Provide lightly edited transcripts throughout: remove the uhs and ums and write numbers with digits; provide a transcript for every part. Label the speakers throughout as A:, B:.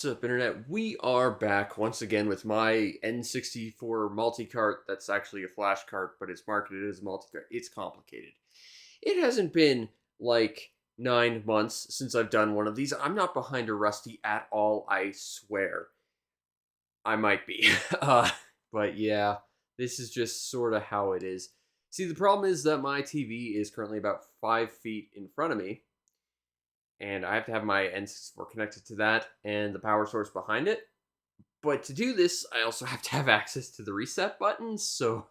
A: What's up, Internet? We are back once again with my N64 multi-cart that's actually a flash cart, but it's marketed as a multi-cart. It's complicated. It hasn't been like 9 months since I've done one of these. I'm not behind or rusty at all, I swear. I might be. But yeah, this is just sort of how it is. See, the problem is that my TV is currently about 5 feet in front of me, and I have to have my N64 connected to that and the power source behind it. But to do this, I also have to have access to the reset button, so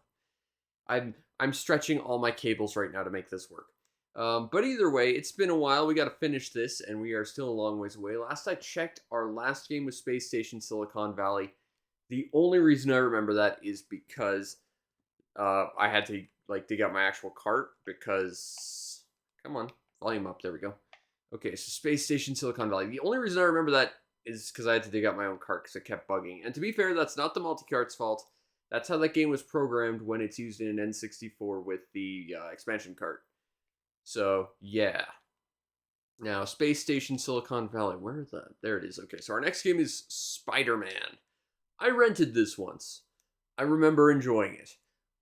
A: I'm stretching all my cables right now to make this work. But either way, it's been a while. We got to finish this, and we are still a long ways away. Last I checked, our last game was Space Station Silicon Valley. The only reason I remember that is because I had to dig out my actual cart because, come on, volume up. There we go. Okay, so Space Station Silicon Valley. The only reason I remember that is because I had to dig out my own cart because it kept bugging. And to be fair, that's not the multi-cart's fault. That's how that game was programmed when it's used in an N64 with the expansion cart. So, yeah. Now, Space Station Silicon Valley. There it is. Okay, so our next game is Spider-Man. I rented this once. I remember enjoying it.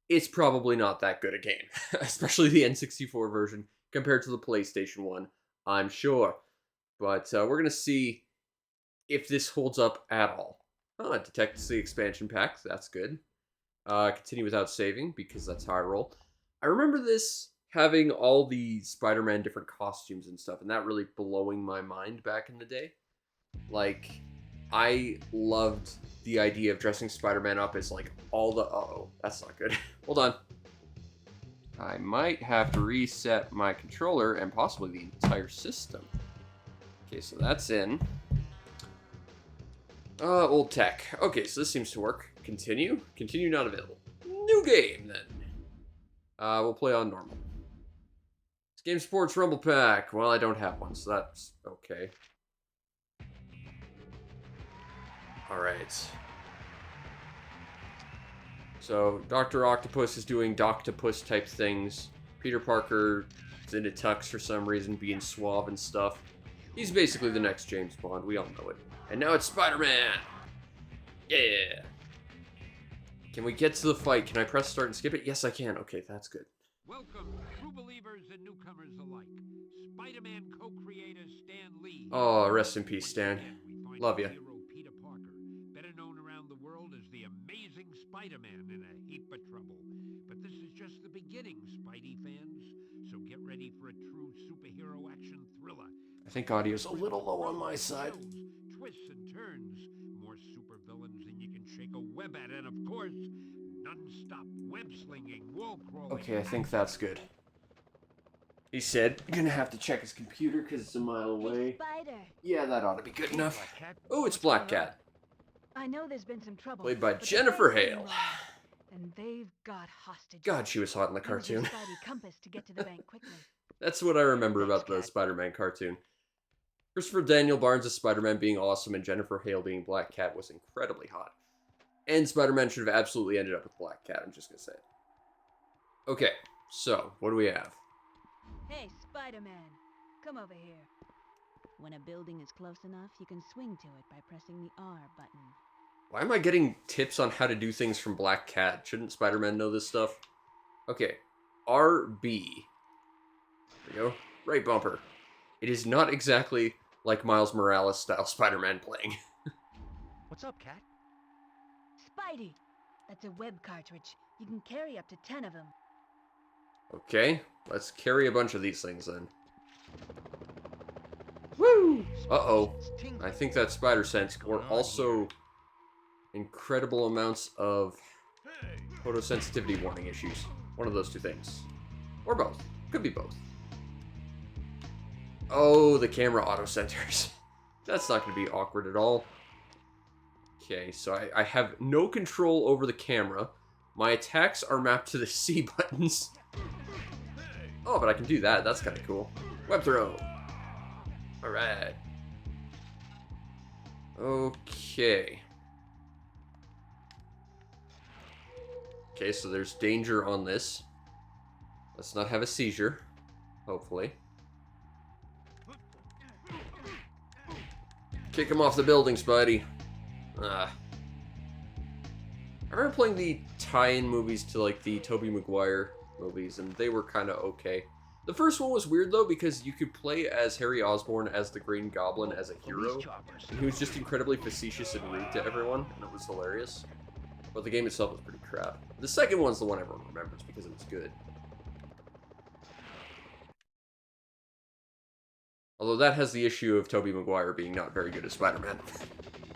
A: It's probably not that good a game, especially the N64 version compared to the PlayStation one. I'm sure. But we're going to see if this holds up at all. Oh, it detects the expansion pack. That's good. Continue without saving, because that's how I roll. I remember this having all the Spider-Man different costumes and stuff, and that really blowing my mind back in the day. Like, I loved the idea of dressing Spider-Man up as, like, all the... Uh-oh, that's not good. Hold on. I might have to reset my controller and possibly the entire system. Okay, so that's in. Old tech. Okay, so this seems to work. Continue. Continue not available. New game, then. We'll play on normal. This game supports Rumble Pack. Well, I don't have one, so that's okay. Alright. So, Dr. Octopus is doing Doctopus type things. Peter Parker is in a tux for some reason, being suave and stuff. He's basically the next James Bond, we all know it. And now it's Spider-Man! Yeah! Can we get to the fight? Can I press start and skip it? Yes, I can. Okay, that's good.
B: Welcome, true believers and newcomers alike. Spider-Man co-creator Stan Lee.
A: Oh, rest in peace, Stan.
B: We find
A: Love
B: our
A: you.
B: hero Peter Parker, better known around the world as the Amazing Spider-Man, in a heap of trouble. But this is just the beginning, Spidey fans. So get ready for a true superhero action thriller.
A: I think audio's a little low on my side.
B: Twists and turns, more supervillains than you can shake a web at, and of course, non-stop web-slinging, wall-crawling.
A: Okay, I think that's good. He said, gonna have to check his computer because it's a mile away.
C: Hey, Spider.
A: Yeah, that ought to be good enough. Oh, it's Black Cat.
C: I know there's been some trouble.
A: Played by
C: but the
A: Jennifer
C: bank's
A: Hale.
C: wrong, and they've got hostages.
A: God, she was hot in the
C: Use your
A: cartoon.
C: Spidey compass to get to the bank quickly.
A: That's what I remember about the Spider-Man cartoon. Christopher Daniel Barnes' Spider-Man being awesome and Jennifer Hale being Black Cat was incredibly hot. And Spider-Man should have absolutely ended up with Black Cat, I'm just gonna say it. Okay, so, what do we have?
C: Hey, Spider-Man, come over here. When a building is close enough, you can swing to it by pressing the R button.
A: Why am I getting tips on how to do things from Black Cat? Shouldn't Spider-Man know this stuff? Okay, RB. There we go. Right bumper. It is not exactly like Miles Morales style Spider-Man playing.
D: What's up, Cat?
C: Spidey! That's a web cartridge. You can carry up to 10 of them.
A: Okay, let's carry a bunch of these things then. Woo! Uh-oh. I think that's spider sense, or also incredible amounts of photosensitivity warning issues. One of those two things. Or both. Could be both. Oh, the camera auto centers. That's not going to be awkward at all. Okay, so I have no control over the camera. My attacks are mapped to the C buttons. Oh, but I can do that. That's kind of cool. Web throw. Alright. Okay. Okay, so there's danger on this. Let's not have a seizure. Hopefully. Kick him off the building, Spidey. I remember playing the tie-in movies to like the Tobey Maguire movies, and they were kind of okay. The first one was weird though because you could play as Harry Osborn as the Green Goblin as a hero, and he was just incredibly facetious and rude to everyone, and it was hilarious. But the game itself was pretty crap. The second one's the one everyone remembers because it was good. Although that has the issue of Tobey Maguire being not very good as Spider-Man.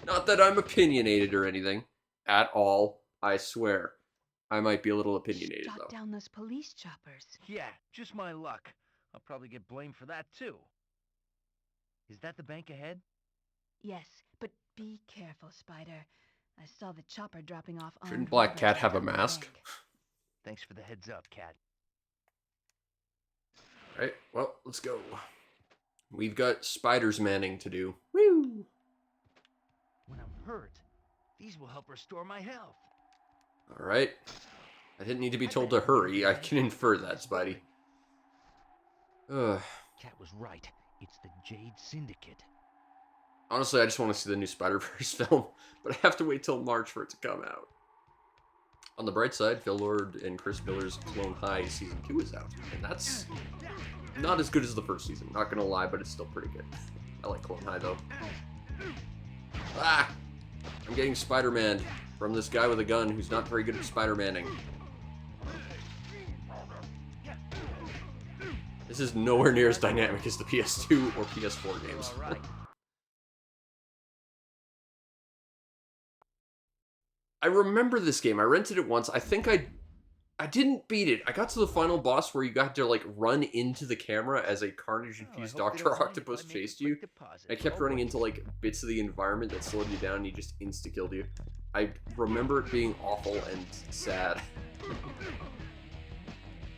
A: Not that I'm opinionated or anything. At all. I swear. I might be a little opinionated,
C: Shot
A: though.
C: down those police choppers.
D: Yeah, just my luck. I'll probably get blamed for that, too. Is that the bank ahead?
C: Yes, but be careful, Spider. I saw the chopper dropping off on.
A: Shouldn't Black Cat have a mask?
D: Thanks for the heads up, Cat.
A: Alright, well, let's go. We've got Spider's Manning to do. Woo!
D: When I'm hurt, these will help restore my health.
A: Alright. I didn't need to be told to hurry. I can infer that, Spidey. Ugh.
D: Cat was right. It's the Jade Syndicate.
A: Honestly, I just want to see the new Spider-Verse film, but I have to wait till March for it to come out. On the bright side, Phil Lord and Chris Miller's Clone High Season 2 is out, and that's not as good as the first season, not gonna lie, but it's still pretty good. I like Clone High, though. Ah! I'm getting Spider-Man from this guy with a gun who's not very good at Spider-Manning. This is nowhere near as dynamic as the PS2 or PS4 games.
D: All right.
A: I remember this game. I rented it once. I think I didn't beat it. I got to the final boss where you got to like run into the camera as a carnage-infused Dr. Octopus chased you. I kept running into like bits of the environment that slowed you down and he just insta-killed you. I remember it being awful and sad.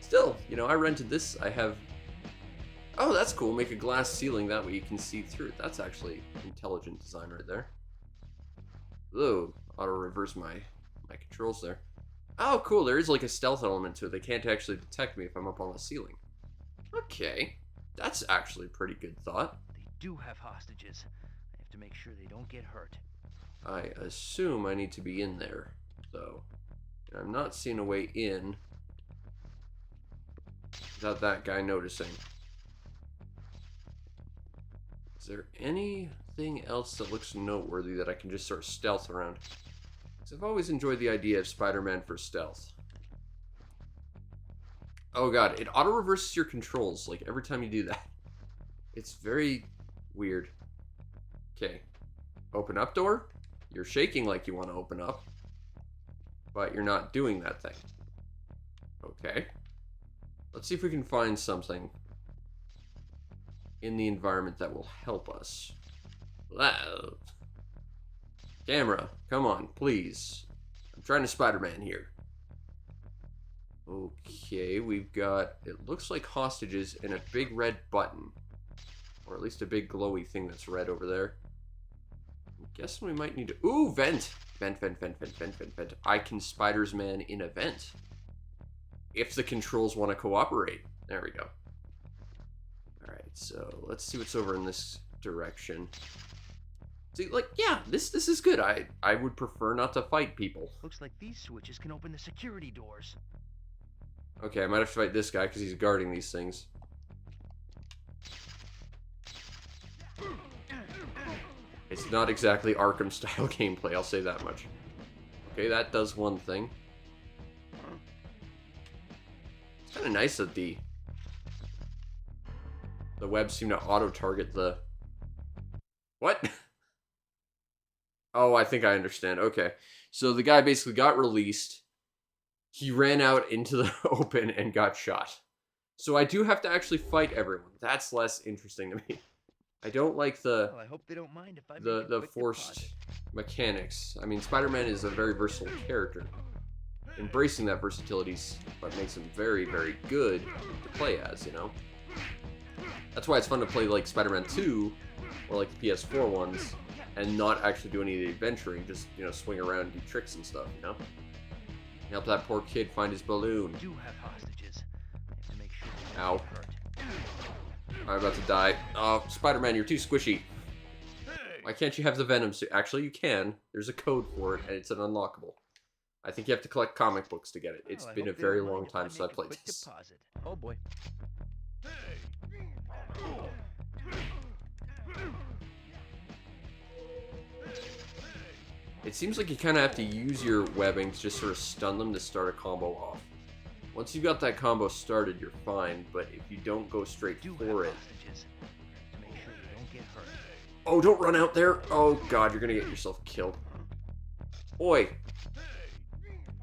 A: Still, you know, I rented this. I have... Oh, that's cool. Make a glass ceiling. That way you can see through it. That's actually intelligent design right there. Ooh, auto-reverse my controls there. Oh, cool. There is like a stealth element to it. They can't actually detect me if I'm up on the ceiling. Okay. That's actually a pretty good thought.
D: They do have hostages. I have to make sure they don't get hurt.
A: I assume I need to be in there, though. I'm not seeing a way in without that guy noticing. Is there anything else that looks noteworthy that I can just sort of stealth around? Because I've always enjoyed the idea of Spider-Man for stealth. Oh god, it auto-reverses your controls, like, every time you do that. It's very weird. Okay. Open up door? You're shaking like you want to open up. But you're not doing that thing. Okay. Let's see if we can find something in the environment that will help us. Wow. Camera, come on, please. I'm trying to Spider-Man here. Okay, we've got, it looks like hostages and a big red button. Or at least a big glowy thing that's red over there. I'm guessing we might need to, ooh, vent. Vent. I can Spider-Man in a vent. If the controls want to cooperate. There we go. Alright, so let's see what's over in this direction. See, like, yeah, this is good. I would prefer not to fight people.
D: Looks like these switches can open the security doors.
A: Okay, I might have to fight this guy because he's guarding these things. It's not exactly Arkham-style gameplay, I'll say that much. Okay, that does one thing. It's kind of nice that the webs seem to auto-target the... What? Oh, I think I understand. Okay. So the guy basically got released. He ran out into the open and got shot. So I do have to actually fight everyone. That's less interesting to me. I don't like
D: Well, I hope they don't mind if I make a
A: the
D: quick
A: forced
D: deposit.
A: mechanics. I mean, Spider-Man is a very versatile character. Embracing that versatility is what makes him very, very good to play as, you know? That's why it's fun to play like Spider-Man 2 or like the PS4 ones and not actually do any of the adventuring, just, you know, swing around and do tricks and stuff, you know? Help that poor kid find his balloon.
D: We do have hostages. I have to make sure they
A: Ow.
D: don't get hurt.
A: I'm about to die. Oh, Spider-Man, you're too squishy.
B: Hey,
A: Why can't you have the Venom suit? Actually, you can. There's a code for it, and it's an unlockable. I think you have to collect comic books to get it. It's
D: Well, I
A: been a
D: hope they don't
A: very
D: mind
A: long
D: if I
A: time since I
D: make a
A: played
D: quick
A: this.
D: deposit. Oh boy.
A: It seems like you kind of have to use your webbing to just sort of stun them to start a combo off. Once you've got that combo started, you're fine, but if you don't go straight for it...
D: Hostages to make sure they don't get hurt.
A: Oh, don't run out there! Oh god, you're gonna get yourself killed. Oi!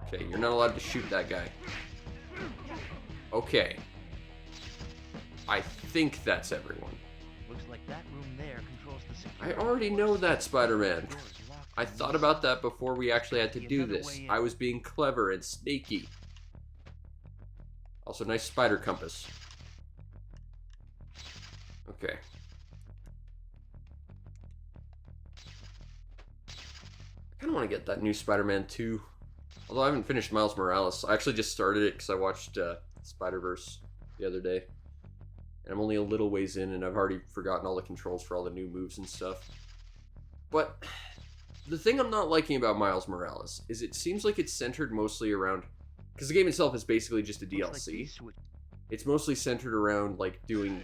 A: Okay, you're not allowed to shoot that guy. Okay. I think that's everyone.
D: Looks like that room there controls the
A: I
D: security.
A: already know that, Spider-Man.
D: The door is locked
A: I
D: from
A: thought
D: the
A: about
D: inside.
A: that before we actually had to
D: Be
A: do
D: another
A: this.
D: way in.
A: I was being clever and sneaky. Also, nice spider compass. Okay. I kind of want to get that new Spider-Man 2. Although I haven't finished Miles Morales. I actually just started it because I watched Spider-Verse the other day. And I'm only a little ways in, and I've already forgotten all the controls for all the new moves and stuff. But the thing I'm not liking about Miles Morales is it seems like it's centered mostly around... Because the game itself is basically just a
D: Looks like
A: DLC.
D: these would-
A: It's mostly centered around, like, doing,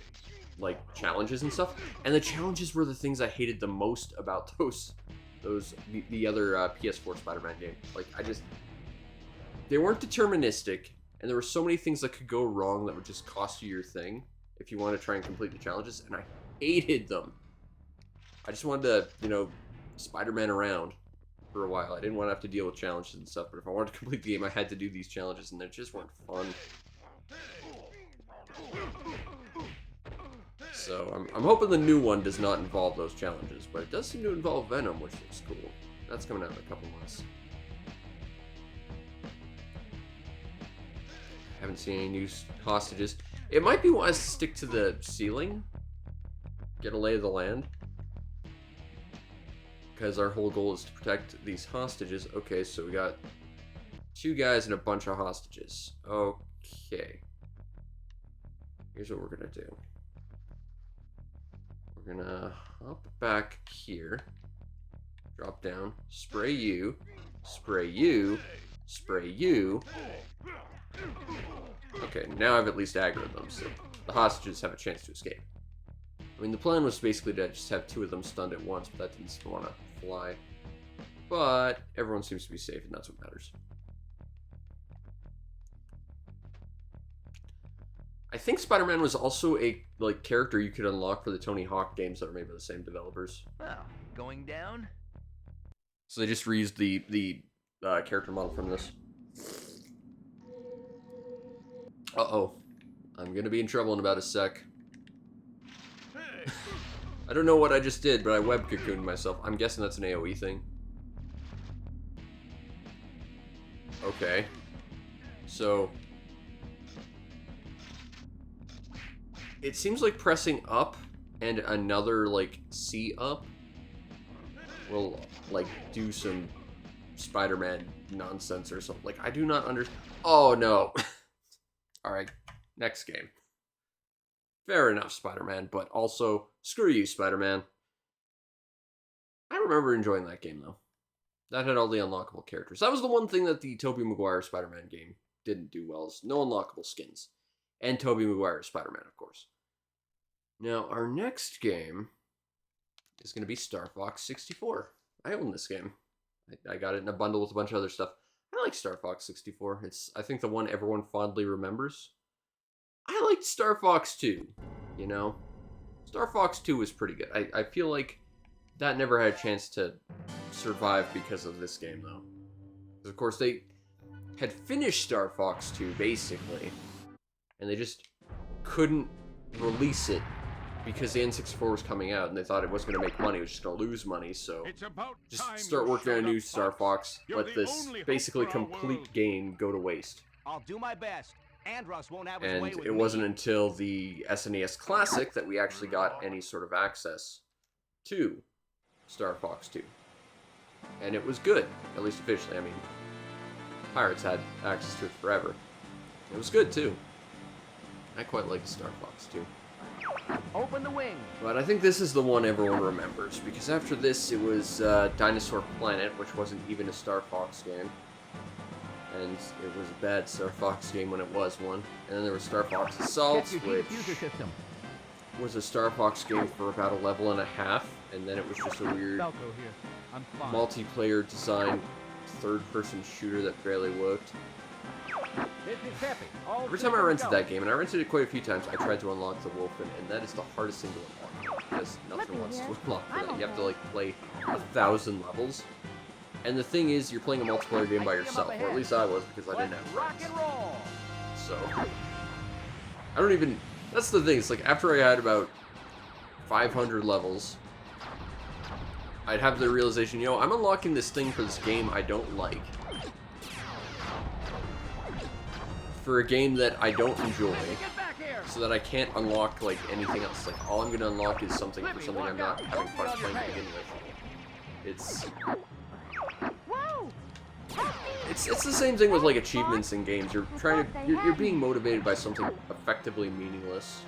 A: like, challenges and stuff. And the challenges were the things I hated the most about the other PS4 Spider-Man game. Like, they weren't deterministic, and there were so many things that could go wrong that would just cost you your thing if you want to try and complete the challenges, and I hated them. I just wanted to, you know, Spider-Man around for a while. I didn't want to have to deal with challenges and stuff, but if I wanted to complete the game, I had to do these challenges, and they just weren't fun. So I'm hoping the new one does not involve those challenges, but it does seem to involve Venom, which looks cool. That's coming out in a couple months. Haven't seen any new hostages. It might be wise to stick to the ceiling. Get a lay of the land. Because our whole goal is to protect these hostages. Okay, so we got 2 guys and a bunch of hostages. Okay. Here's what we're gonna do. We're gonna hop back here. Drop down. Spray you. Spray you. Spray you. Okay, now I've at least aggroed them, so the hostages have a chance to escape. I mean, the plan was basically to just have 2 of them stunned at once, but that didn't want to fly. But everyone seems to be safe, and that's what matters. I think Spider-Man was also a character you could unlock for the Tony Hawk games that are made by the same developers.
D: Well, going down.
A: So they just reused the character model from this. Uh-oh. I'm gonna be in trouble in about a sec. I don't know what I just did, but I web cocooned myself. I'm guessing that's an AoE thing. Okay. So... it seems like pressing up and another, C up will, do some Spider-Man nonsense or something. I do not understand. Oh, no. Alright, next game. Fair enough, Spider-Man, but also, screw you, Spider-Man. I remember enjoying that game, though. That had all the unlockable characters. That was the one thing that the Tobey Maguire Spider-Man game didn't do well, is no unlockable skins. And Tobey Maguire Spider-Man, of course. Now, our next game is going to be Star Fox 64. I own this game. I got it in a bundle with a bunch of other stuff. I like Star Fox 64. It's, I think, the one everyone fondly remembers. I liked Star Fox 2, you know? Star Fox 2 was pretty good. I feel like that never had a chance to survive because of this game, though. Because, of course, they had finished Star Fox 2, basically, and they just couldn't release it because the N64 was coming out, and they thought it wasn't going to make money, it was just going to lose money, so
B: It's about
A: just
B: time
A: start
B: you
A: working on a
B: showed
A: new
B: up,
A: Star Fox,
B: You're
A: let
B: the
A: this
B: only hope
A: basically
B: for our
A: complete
B: world.
A: game go to waste.
E: I'll do my best. Andros won't have his way
A: And
E: with
A: it
E: me.
A: wasn't until the SNES Classic that we actually got any sort of access to Star Fox 2. And it was good, at least officially. I mean, Pirates had access to it forever. It was good, too. I quite liked Star Fox 2.
E: Open the wing.
A: But I think this is the one everyone remembers, because after this it was Dinosaur Planet, which wasn't even a Star Fox game. And it was a bad Star Fox game when it was one. And then there was Star Fox Assault, which was a Star Fox game for about a level and a half, and then it was just a weird multiplayer design third-person shooter that barely worked. Every time I rented that game, and I rented it quite a few times, I tried to unlock the Wolfen, and that is the hardest thing to unlock, because nothing wants to unlock for that. You have to, like, play 1,000 levels. And the thing is, you're playing a multiplayer game by yourself, or at least I was, because I didn't have friends. So, I don't even... That's the thing, it's like, after I had about 500 levels, I'd have the realization, you know, I'm unlocking this thing for this game I don't like. For a game that I don't enjoy, so that I can't unlock, like, anything else. Like, all I'm gonna unlock is something for something I'm not having fun playing to begin with. It's the same thing with, like, achievements in games. You're trying to... You're being motivated by something effectively meaningless.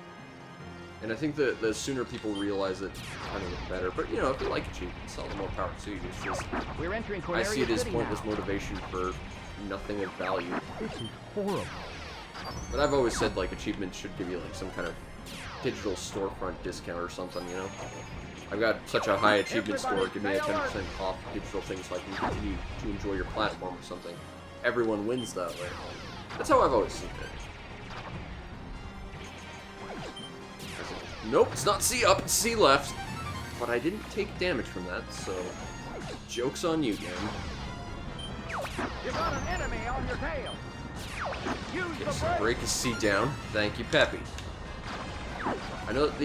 A: And I think the sooner people realize it, kind of the better. But, you know, if you like achievements, all the more power to you. It's just... I see it as pointless motivation for nothing of value.
E: This is horrible.
A: But I've always said, like, achievements should give you, like, some kind of digital storefront discount or something, you know? I've got such a high achievement score, give me a 10% off digital things so I can continue to enjoy your platform or something. Everyone wins that way. That's how I've always seen it. Nope, it's not C up, it's C left. But I didn't take damage from that, so... Joke's on you, game.
E: You got an enemy on your tail.
A: Okay, so break is C down. Thank you, Peppy. I know that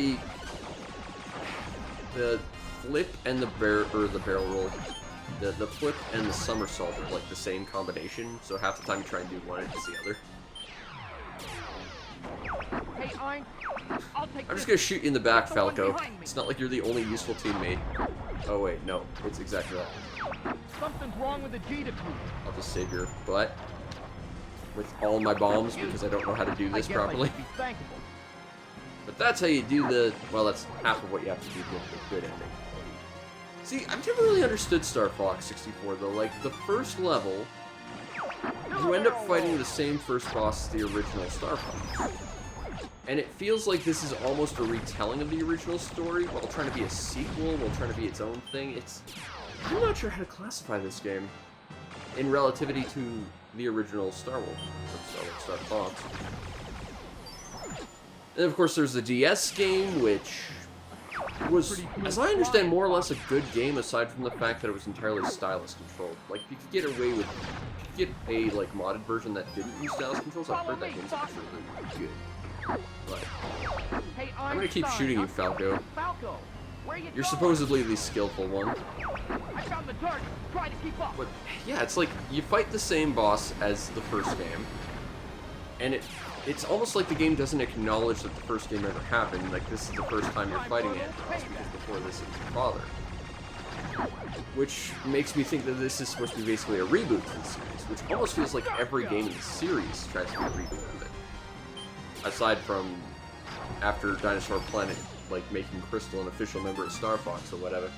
A: the flip and the barrel roll, the flip and the somersault are like the same combination. So half the time you try and do one, it's the other.
E: Hey,
A: I'm just gonna shoot you in the back, Falco. It's not like you're the only useful teammate. Oh wait, no, it's exactly that.
E: Something's wrong with the G-defuse.
A: I'll just save your butt with all my bombs because I don't know how to do this properly. But that's how you do the... Well, that's half of what you have to do to get the good ending. See, I've never really understood Star Fox 64, though. Like, the first level, you end up fighting the same first boss as the original Star Fox. And it feels like this is almost a retelling of the original story, while trying to be a sequel, while trying to be its own thing. It's... I'm not sure how to classify this game in relativity to the original Star Fox. And of course there's the DS game, which was, as I understand, more or less a good game, aside from the fact that it was entirely stylus controlled. Like, you could get away with, you could get a, like, modded version that didn't use stylus controls. I've heard that game's actually really good. But, I'm gonna keep shooting you, Falco. You're supposedly the skillful one.
E: I found the target. Try to keep up.
A: But, yeah, it's like, you fight the same boss as the first game, and it's almost like the game doesn't acknowledge that the first game ever happened. Like, this is the first time you're fighting Andros, because before this it was your father. Which makes me think that this is supposed to be basically a reboot to the series, which almost feels like every game in the series tries to be a reboot of it. Aside from after Dinosaur Planet, like making Crystal an official member of Star Fox or whatever.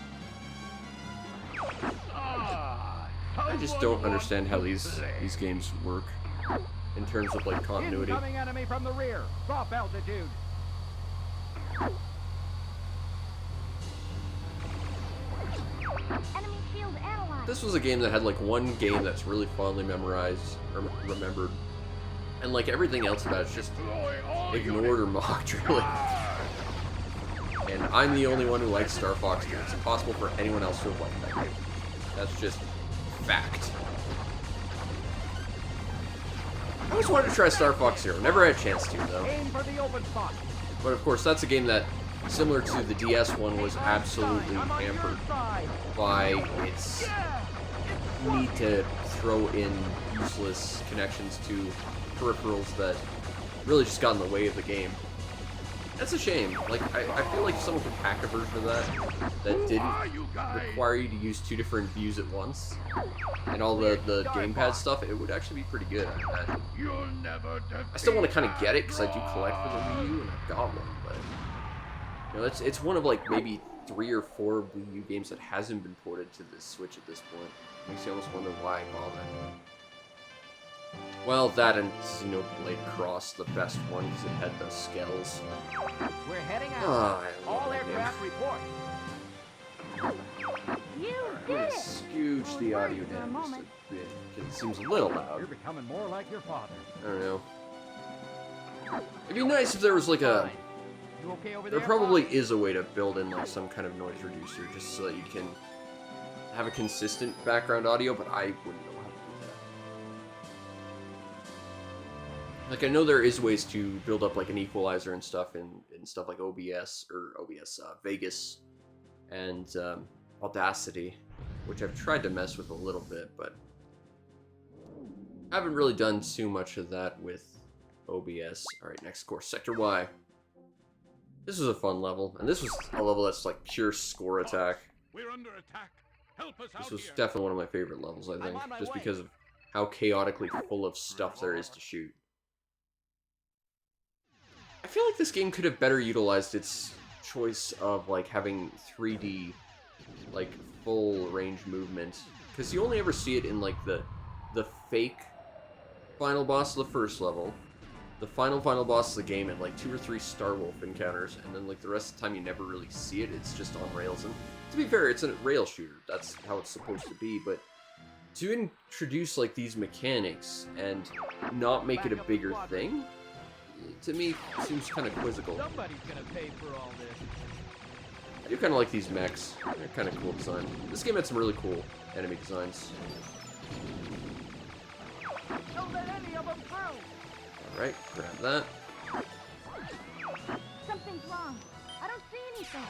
A: I just don't understand how these games work in terms of, like, continuity.
E: Incoming enemy from the rear. Drop altitude.
F: Enemy field analyzed.
A: This was a game that had, like, one game that's really fondly memorized or remembered, and, like, everything else about it's just ignored or mocked, really. And I'm the only one who likes Star Fox 2. It's impossible for anyone else to have liked that game. That's just fact. I always wanted to try Star Fox Zero. Never had a chance to, though.
E: Aim for the open spot.
A: But of course, that's a game that, similar to the DS one, was absolutely hampered by its need to throw in useless connections to peripherals that really just got in the way of the game. That's a shame. Like, I feel like if someone could hack a version of that didn't require you to use two different views at once, and all the gamepad stuff, it would actually be pretty good, I imagine. I still want to kind of get it, because I do collect for the Wii U, and I've got one, but You know, it's one of like maybe 3 or 4 Wii U games that hasn't been ported to the Switch at this point. Makes you almost wonder why I bother. Well, that and Xenoblade Cross, the best one, because it had the scales.
E: We're heading out.
A: Ah, I love
E: All
A: that game.
E: aircraft report.
C: You
A: I'm
C: did
A: gonna
C: it!
A: scooch the audio
C: For a
A: down just
C: moment.
A: a bit, because it seems a little loud.
E: You're becoming more like your father.
A: I don't know. It'd be nice if there was like a...
E: Fine. You okay over
A: There
E: there?
A: probably
E: Bob?
A: is a way to build in like some kind of noise reducer, just so that you can have a consistent background audio, but I wouldn't know how to do that. Like, I know there is ways to build up like an equalizer and stuff in stuff like Vegas, and Audacity, which I've tried to mess with a little bit, but I haven't really done too much of that with OBS. Alright, next course, Sector Y. This was a fun level, and this was a level that's like pure score attack.
B: We're under attack. Help us
A: This
B: out
A: was
B: here.
A: definitely one of my favorite levels, I think,
E: on my
A: just
E: way.
A: because of how chaotically full of stuff there is to shoot. I feel like this game could have better utilized its choice of like having 3D, like full range movement, because you only ever see it in like the fake final boss of the first level, the final boss of the game, and like 2 or 3 Star Wolf encounters, and then like the rest of the time you never really see it. It's just on rails, and to be fair, it's a rail shooter. That's how it's supposed to be, but to introduce like these mechanics and not make it a bigger thing, to me seems kind of quizzical.
E: Somebody's gonna pay for all this.
A: I do kind of like these mechs. They're kind of cool design. This game had some really cool enemy designs.
E: Don't let any of them through.
A: Alright, grab that.
C: Something's wrong. I don't see anything.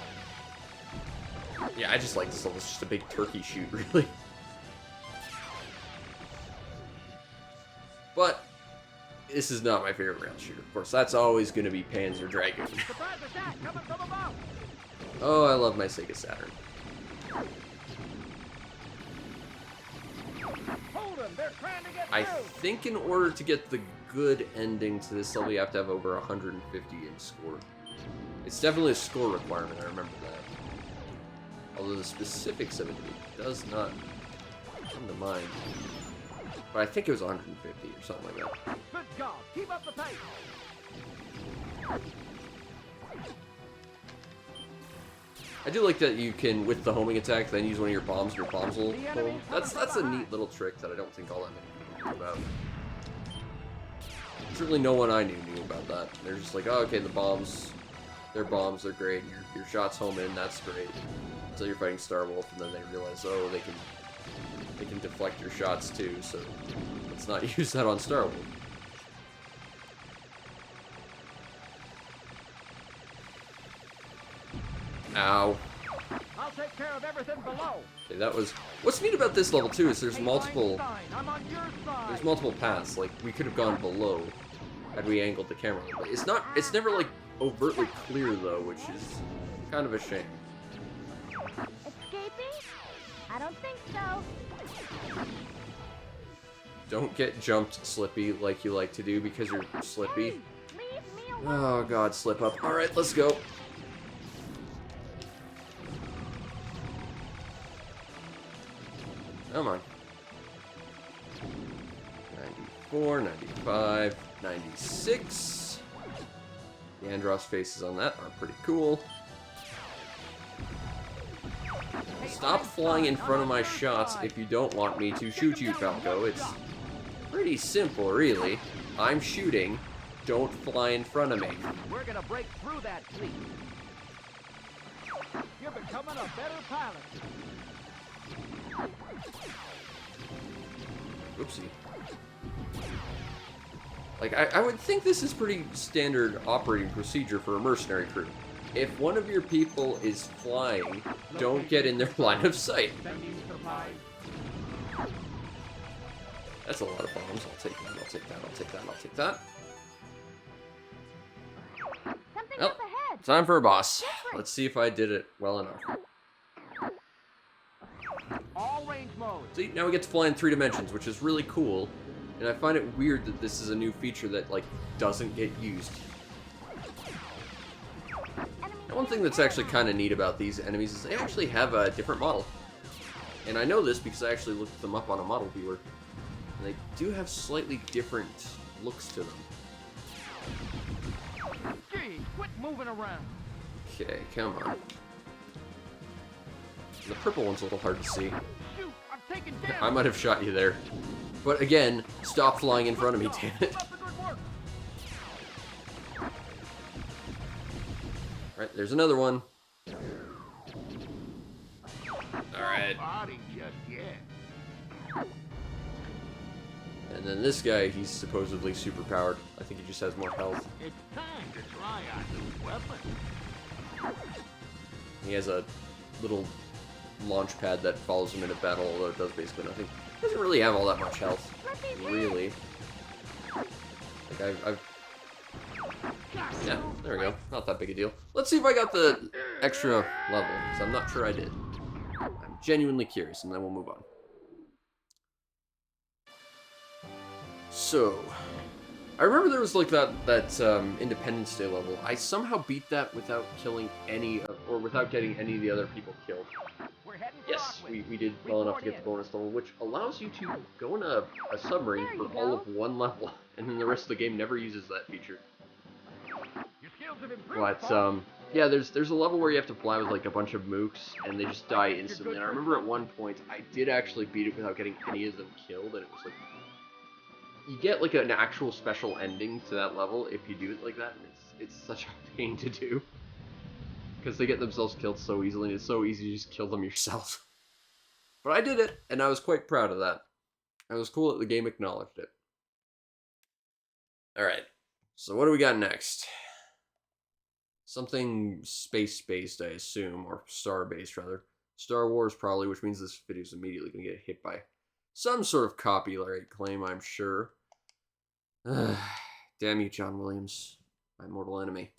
A: Yeah, I just like this level. It's just a big turkey shoot, really. But this is not my favorite rail shooter. Of course, that's always going to be Panzer Dragoon.
E: Surprise attack coming from above.
A: Oh, I love my Sega Saturn.
E: Hold them. They're trying to get
A: I
E: through.
A: think in order to get the good ending to this level, you have to have over 150 in score. It's definitely a score requirement, I remember that. Although the specifics of it does not come to mind. But I think it was 150 or something like that.
E: Good job. Keep up the pace.
A: I do like that you can, with the homing attack, then use one of your bombs and your bombs will home. That's a neat little trick that I don't think all that many people knew about. Certainly no one I knew about that. They're just like, oh, okay, the bombs, they're great, your shots home in, that's great. Until you're fighting Star Wolf, and then they realize, oh, they can deflect your shots too, so let's not use that on Star Wolf. Ow.
E: I'll take care of everything below.
A: Okay, that was... What's neat about this level, too, is there's
E: Hey,
A: multiple...
E: Einstein, I'm on your side.
A: There's multiple paths. Like, we could have gone below had we angled the camera. But it's not... It's never, like, overtly clear, though, which is kind of a shame.
C: Escaping? I don't think so.
A: Don't get jumped, Slippy, like you like to do because you're Slippy.
C: Leave me alone.
A: Oh, God, slip up. Alright, let's go. Come on. 94, 95, 96. The Andros faces on that are pretty cool. Stop flying in front of my shots if you don't want me to shoot you, Falco. It's pretty simple, really. I'm shooting. Don't fly in front of me.
E: We're gonna break through that fleet. You're becoming a better pilot.
A: Oopsie. Like, I would think this is pretty standard operating procedure for a mercenary crew. If one of your people is flying, don't get in their line of sight.
E: Sending supplies.
A: That's a lot of bombs. I'll take that, I'll take that, I'll take that, I'll take that.
C: Something
A: Well,
C: up ahead.
A: time for a boss. Let's see if I did it well enough.
E: All range mode.
A: See, now we get to fly in 3 dimensions, which is really cool. And I find it weird that this is a new feature that, like, doesn't get used.
C: Enemy
A: Now, One thing that's actually kind of neat about these enemies is they actually have a different model. And I know this because I actually looked them up on a model viewer. And they do have slightly different looks to them.
E: Gee, quit moving around.
A: Okay, come on. The purple one's a little hard to see.
E: Shoot, I'm taking damage.
A: I might have shot you there. But again, stop flying in front of me, damn it.
E: Keep up the good work.
A: Right, there's another one. Alright.
E: Body just yet.
A: And then this guy, he's supposedly super powered. I think he just has more health.
E: It's time to try our new weapon.
A: He has a little launch pad that follows him into battle, although it does basically nothing. He doesn't really have all that much health. Really. Like, I've... Yeah, there we go. Not that big a deal. Let's see if I got the extra level, because I'm not sure I did. I'm genuinely curious, and then we'll move on. So, I remember there was like that Independence Day level. I somehow beat that without killing any, or without getting any of the other people killed.
E: We're heading for
A: Yes,
E: Rockland.
A: we did well enough to get the bonus level, which allows you to go in a submarine for all of one level, and then the rest of the game never uses that feature.
E: Your skills have improved.
A: But,
E: folks.
A: yeah, there's a level where you have to fly with, like, a bunch of mooks, and they just die instantly. And I remember at one point, I did actually beat it without getting any of them killed, and it was, like... You get, like, an actual special ending to that level if you do it like that, and it's such a pain to do. Because they get themselves killed so easily, and it's so easy to just kill them yourself. But I did it, and I was quite proud of that. It was cool that the game acknowledged it. Alright, so what do we got next? Something space-based, I assume, or star-based, rather. Star Wars, probably, which means this video is immediately going to get hit by some sort of copyright claim, I'm sure. Damn you, John Williams, my mortal enemy.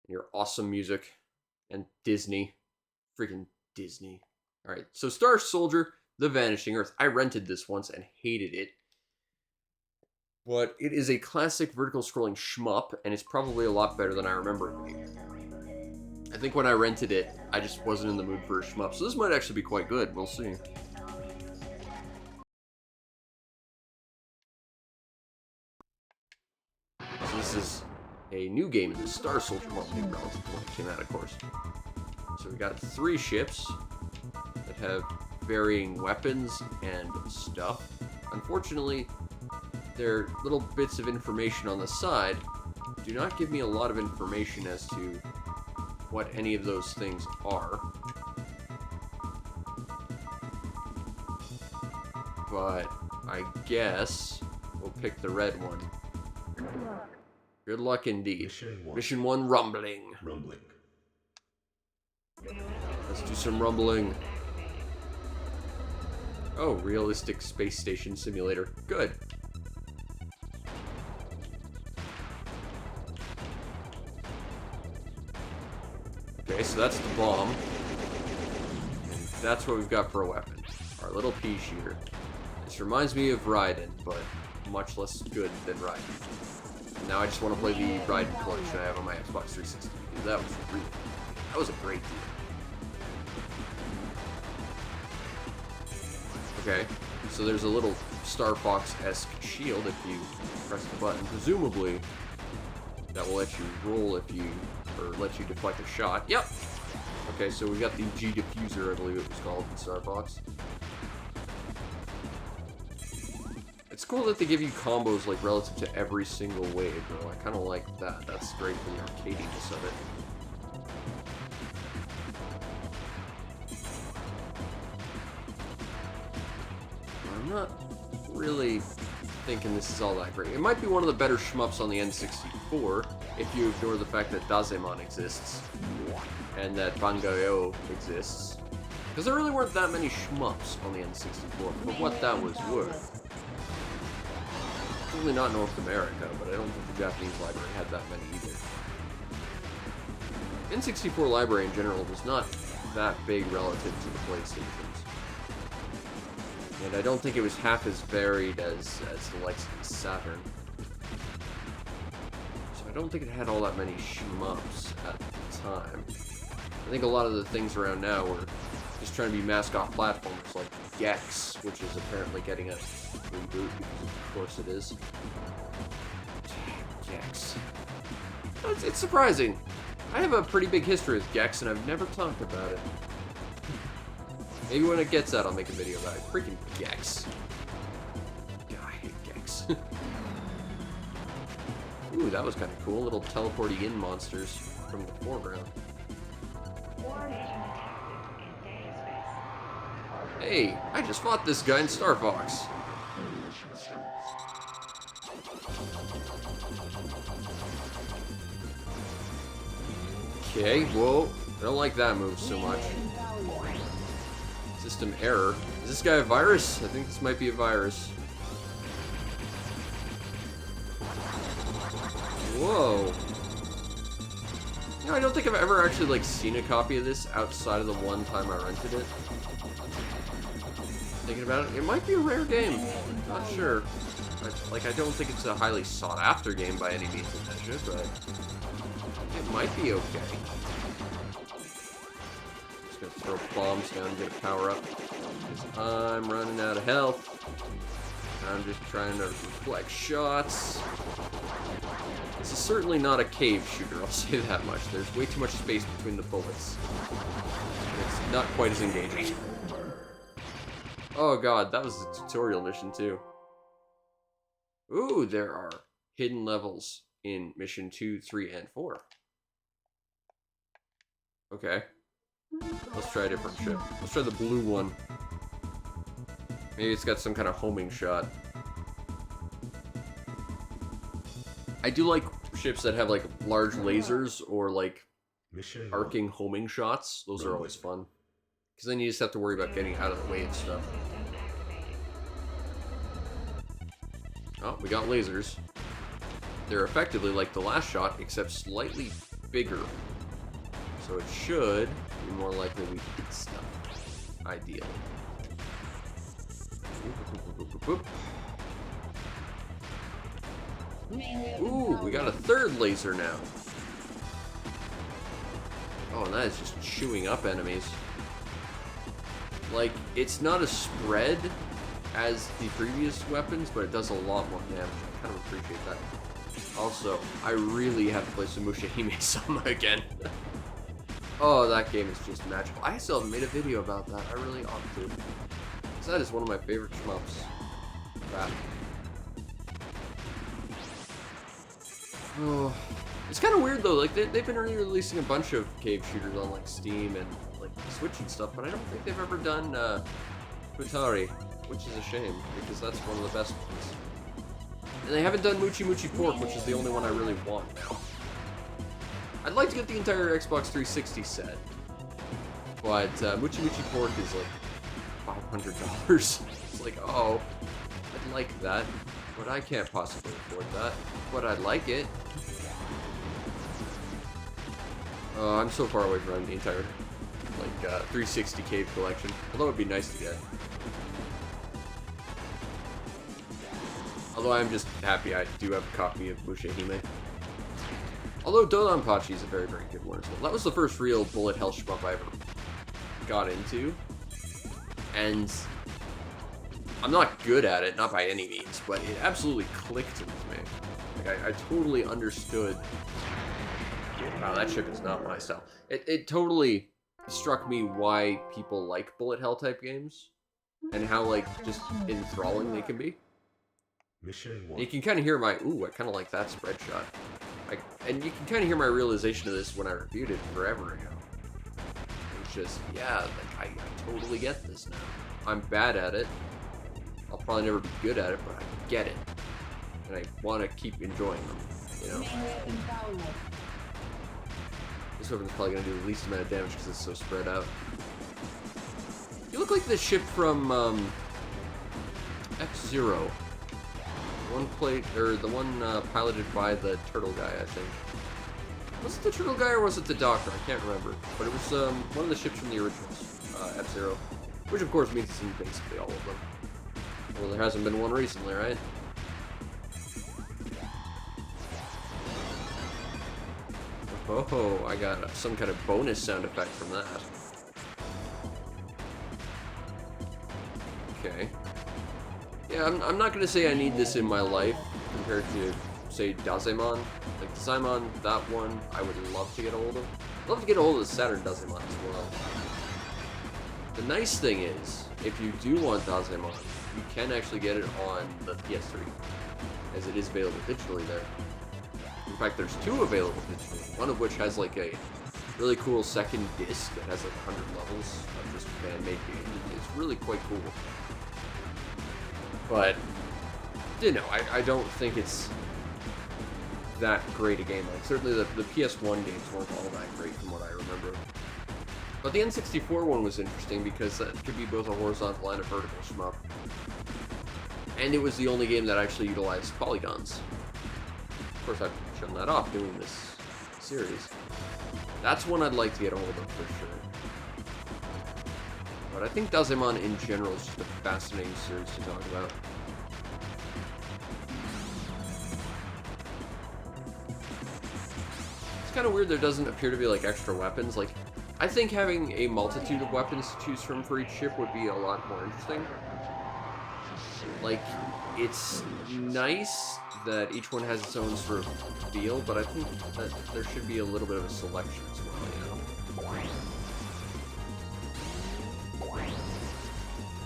A: And your awesome music. And Disney. Freaking Disney. Alright, so Star Soldier, The Vanishing Earth. I rented this once and hated it. But it is a classic vertical scrolling shmup, and it's probably a lot better than I remember it being. I think when I rented it, I just wasn't in the mood for a shmup, so this might actually be quite good. We'll see. So this is a new game in the Star Soldier multiplayer relative to when it came out, of course. So we got 3 ships that have varying weapons and stuff. Unfortunately, their little bits of information on the side do not give me a lot of information as to what any of those things are. But I guess we'll pick the red one. Good luck indeed. Mission 1, rumbling. Let's do some rumbling. Oh, realistic space station simulator. Good. Okay, so that's the bomb. And that's what we've got for a weapon. Our little pea shooter. This reminds me of Raiden, but much less good than Raiden. And now I just want to play the Raiden collection I have on my Xbox 360. Because that was a great deal. Okay, so there's a little Star Fox-esque shield if you press the button. Presumably, that will let you roll if you, or let you deflect a shot. Yep! Okay, so we got the G diffuser, I believe it was called, in Star Fox. It's cool that they give you combos, like, relative to every single wave, though. I kind of like that. That's great for the arcadiness of it. I'm not really thinking this is all that great. It might be one of the better shmups on the N64 if you ignore the fact that Dazemon exists and that Bangayo exists. Because there really weren't that many shmups on the N64 for what that was worth. Certainly not North America, but I don't think the Japanese library had that many either. N64 library in general was not that big relative to the PlayStation's. And I don't think it was half as varied as the likes of the Saturn. So I don't think it had all that many shmups at the time. I think a lot of the things around now are just trying to be mascot platformers, like Gex, which is apparently getting a reboot, because of course it is. Gex. It's surprising. I have a pretty big history with Gex, and I've never talked about it. Maybe when it gets out, I'll make a video about it. Freaking Gex. God, I hate Gex. Ooh, that was kind of cool. Little teleporting in monsters from the foreground. Hey, I just fought this guy in Star Fox. Okay, whoa. I don't like that move so much. System error. Is this guy a virus? I think this might be a virus. Whoa. You know, I don't think I've ever actually, like, seen a copy of this outside of the one time I rented it. Thinking about it, it might be a rare game. Not sure. I don't think it's a highly sought after game by any means of measure, but it might be okay. Just gonna throw bombs down and get a power up. Because I'm running out of health. I'm just trying to reflect shots. This is certainly not a cave shooter, I'll say that much. There's way too much space between the bullets. And it's not quite as engaging. Oh god, that was a tutorial mission too. Ooh, there are hidden levels in mission 2, 3, and 4. Okay. Let's try a different ship. Let's try the blue one. Maybe it's got some kind of homing shot. I do like ships that have like large lasers or like arcing homing shots. Those are always fun. Because then you just have to worry about getting out of the way and stuff. Oh, we got lasers. They're effectively like the last shot, except slightly bigger. So it should be more likely we hit stuff. Ideal. Ooh, we got a third laser now. Oh, and that is just chewing up enemies. Like, it's not as spread as the previous weapons, but it does a lot more damage. I kind of appreciate that. Also, I really have to play some Mushihime Sama again. Oh, that game is just magical. I still haven't made a video about that. I really ought to. Because that is one of my favorite shmups. That. Oh, it's kind of weird though. Like they've been re-releasing a bunch of cave shooters on like Steam and like Switch and stuff, but I don't think they've ever done Futari, which is a shame because that's one of the best ones. And they haven't done Muchi Muchi Pork, which is the only one I really want now. I'd like to get the entire Xbox 360 set, but Muchi Muchi Pork is like $500. It's like, oh, I'd like that, but I can't possibly afford that. But I'd like it. I'm so far away from the entire like 360 cave collection. Although it'd be nice to get. Although I'm just happy I do have a copy of Mushihime. Although Dodonpachi is a very, very good one as well. That was the first real bullet hell shmup I ever got into. And I'm not good at it, not by any means, but it absolutely clicked with me. Like, I totally understood. Wow, that ship is not my style. It totally struck me why people like bullet hell type games. And how, like, just enthralling they can be.
F: Mission 1.
A: You can kind of hear my, ooh, I kind of like that spread shot. And you can kind of hear my realization of this when I reviewed it forever ago. It's just, yeah, like, I totally get this now. I'm bad at it. I'll probably never be good at it, but I get it. And I want to keep enjoying them, you know? This weapon's probably going to do the least amount of damage because it's so spread out. You look like the ship from, F-Zero. The one piloted by the turtle guy, I think. Was it the turtle guy or was it the doctor? I can't remember. But it was one of the ships from the originals, F-Zero. Which of course means it's in basically all of them. Well, there hasn't been one recently, right? Oh, I got some kind of bonus sound effect from that. Okay. Yeah, I'm not gonna say I need this in my life compared to, say, Dazemon. Like, Dazemon, that one, I would love to get a hold of. I'd love to get a hold of the Saturn Dazemon as well. The nice thing is, if you do want Dazemon, you can actually get it on the PS3, as it is available digitally there. In fact, there's 2 available digitally, one of which has like a really cool second disc that has like 100 levels of just fan-made games. It's really quite cool. But, you know, I don't think it's that great a game. Like, certainly the PS1 games weren't all that great from what I remember. But the N64 one was interesting because it could be both a horizontal and a vertical shmup. And it was the only game that actually utilized polygons. Of course, I've shown that off doing this series. That's one I'd like to get a hold of for sure. But I think Dazemon in general is just a fascinating series to talk about. It's kind of weird there doesn't appear to be like extra weapons. Like, I think having a multitude of weapons to choose from for each ship would be a lot more interesting. Like, it's nice that each one has its own sort of feel, but I think that there should be a little bit of a selection as well, you know?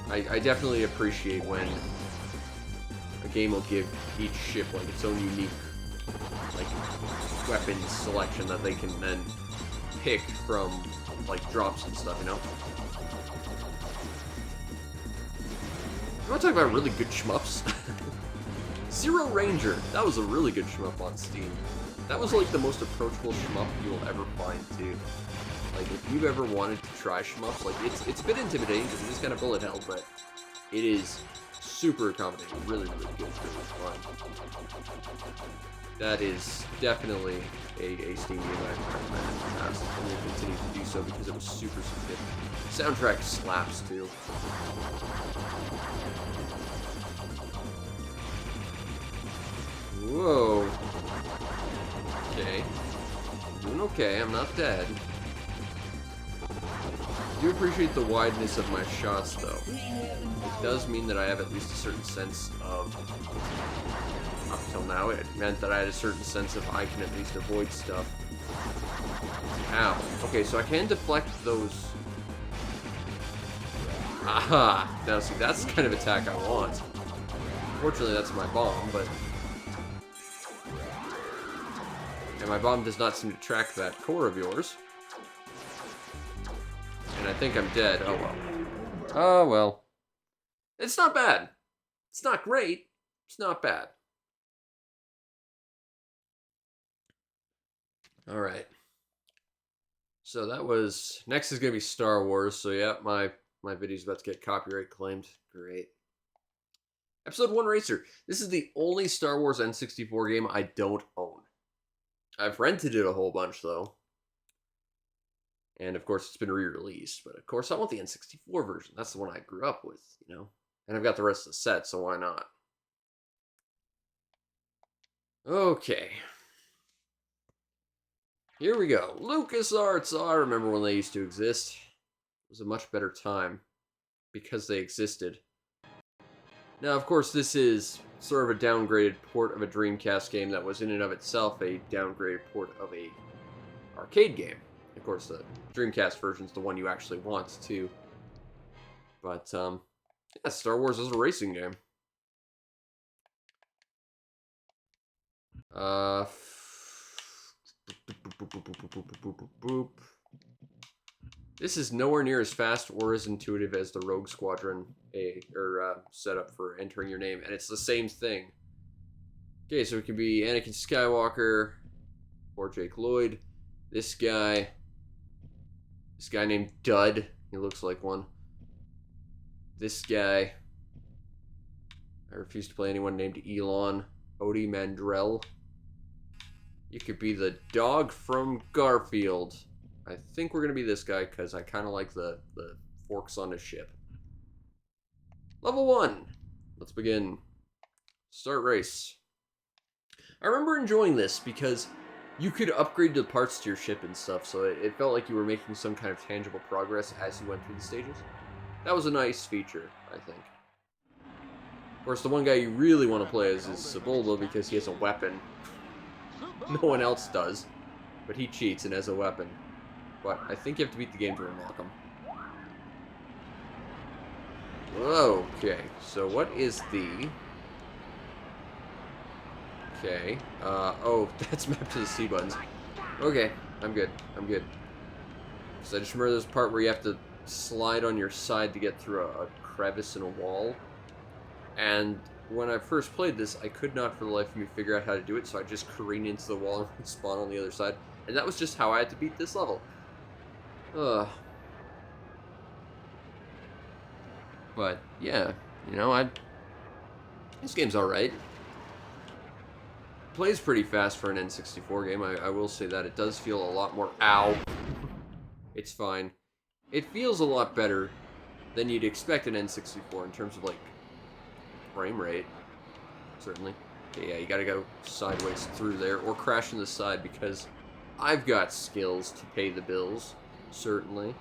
A: I definitely appreciate when a game will give each ship like its own unique like weapons selection that they can then pick from like drops and stuff, you know? You want to talk about really good shmups? Zero Ranger. That was a really good shmup on Steam. That was like the most approachable shmup you'll ever find too. Like, if you've ever wanted to try shmups, like, it's a bit intimidating because it is kind of bullet hell, but it is super accommodating. Really, really good. Really fun. That is definitely a Steam game I've recommended in the past, and will continue to do so because it was super, super good. Soundtrack slaps too. Whoa. Okay. Doing okay, I'm not dead. I do appreciate the wideness of my shots, though. It does mean that I have at least a certain sense of... Up till now, it meant that I had a certain sense of I can at least avoid stuff. Ow. Okay, so I can deflect those... Aha! Now, see, that's the kind of attack I want. Unfortunately, that's my bomb, but... And my bomb does not seem to track that core of yours. And I think I'm dead. Oh well. Oh well. It's not bad. It's not great. It's not bad. Alright. So that was... Next is going to be Star Wars. So yeah, my video's about to get copyright claimed. Great. Episode 1 Racer. This is the only Star Wars N64 game I don't own. I've rented it a whole bunch, though. And, of course, it's been re-released. But, of course, I want the N64 version. That's the one I grew up with, you know? And I've got the rest of the set, so why not? Okay. Here we go. LucasArts. Oh, I remember when they used to exist. It was a much better time. Because they existed. Now, of course, this is sort of a downgraded port of a Dreamcast game that was in and of itself a downgraded port of a arcade game. Of course, the Dreamcast version's the one you actually want, too. But, yeah, Star Wars is a racing game. This is nowhere near as fast or as intuitive as the Rogue Squadron setup for entering your name, and it's the same thing. Okay, so it can be Anakin Skywalker or Jake Lloyd. This guy named Dud. He looks like one. This guy. I refuse to play anyone named Elon. Odie Mandrell. You could be the dog from Garfield. I think we're going to be this guy because I kind of like the forks on his ship. Level 1. Let's begin. Start race. I remember enjoying this because you could upgrade the parts to your ship and stuff, so it felt like you were making some kind of tangible progress as you went through the stages. That was a nice feature, I think. Of course, the one guy you really want to play as is Sebulba because he has a weapon. No one else does, but he cheats and has a weapon. But I think you have to beat the game to unlock him. Okay, so what is the... Okay, oh, that's mapped to the C buttons. Okay, I'm good, Because I just remember this part where you have to slide on your side to get through a crevice in a wall. And when I first played this, I could not for the life of me figure out how to do it, so I just careened into the wall and spawned on the other side. And that was just how I had to beat this level. But, yeah, you know, this game's alright. Plays pretty fast for an N64 game, I will say that. It does feel a lot more... Ow! It's fine. It feels a lot better than you'd expect an N64 in terms of, like, frame rate. Certainly. Okay, yeah, you gotta go sideways through there, or crash in the side, because I've got skills to pay the bills. Certainly.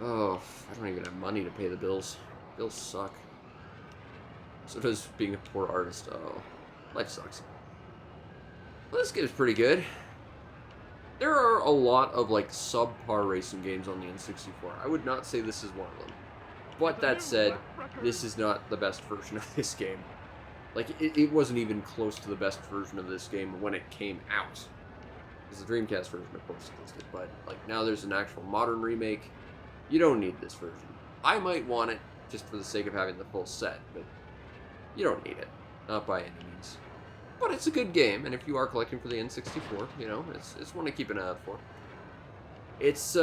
A: Oh, I don't even have money to pay the bills. Bills suck. So does being a poor artist. Oh, life sucks. Well, this game's pretty good. There are a lot of, like, subpar racing games on the N64. I would not say this is one of them. But that said, this is not the best version of this game. Like, it wasn't even close to the best version of this game when it came out. Because the Dreamcast version, of course, existed. But, like, now there's an actual modern remake. You don't need this version. I might want it just for the sake of having the full set, but you don't need it. Not by any means. But it's a good game, and if you are collecting for the N64, you know, it's one to keep an eye out for. It's,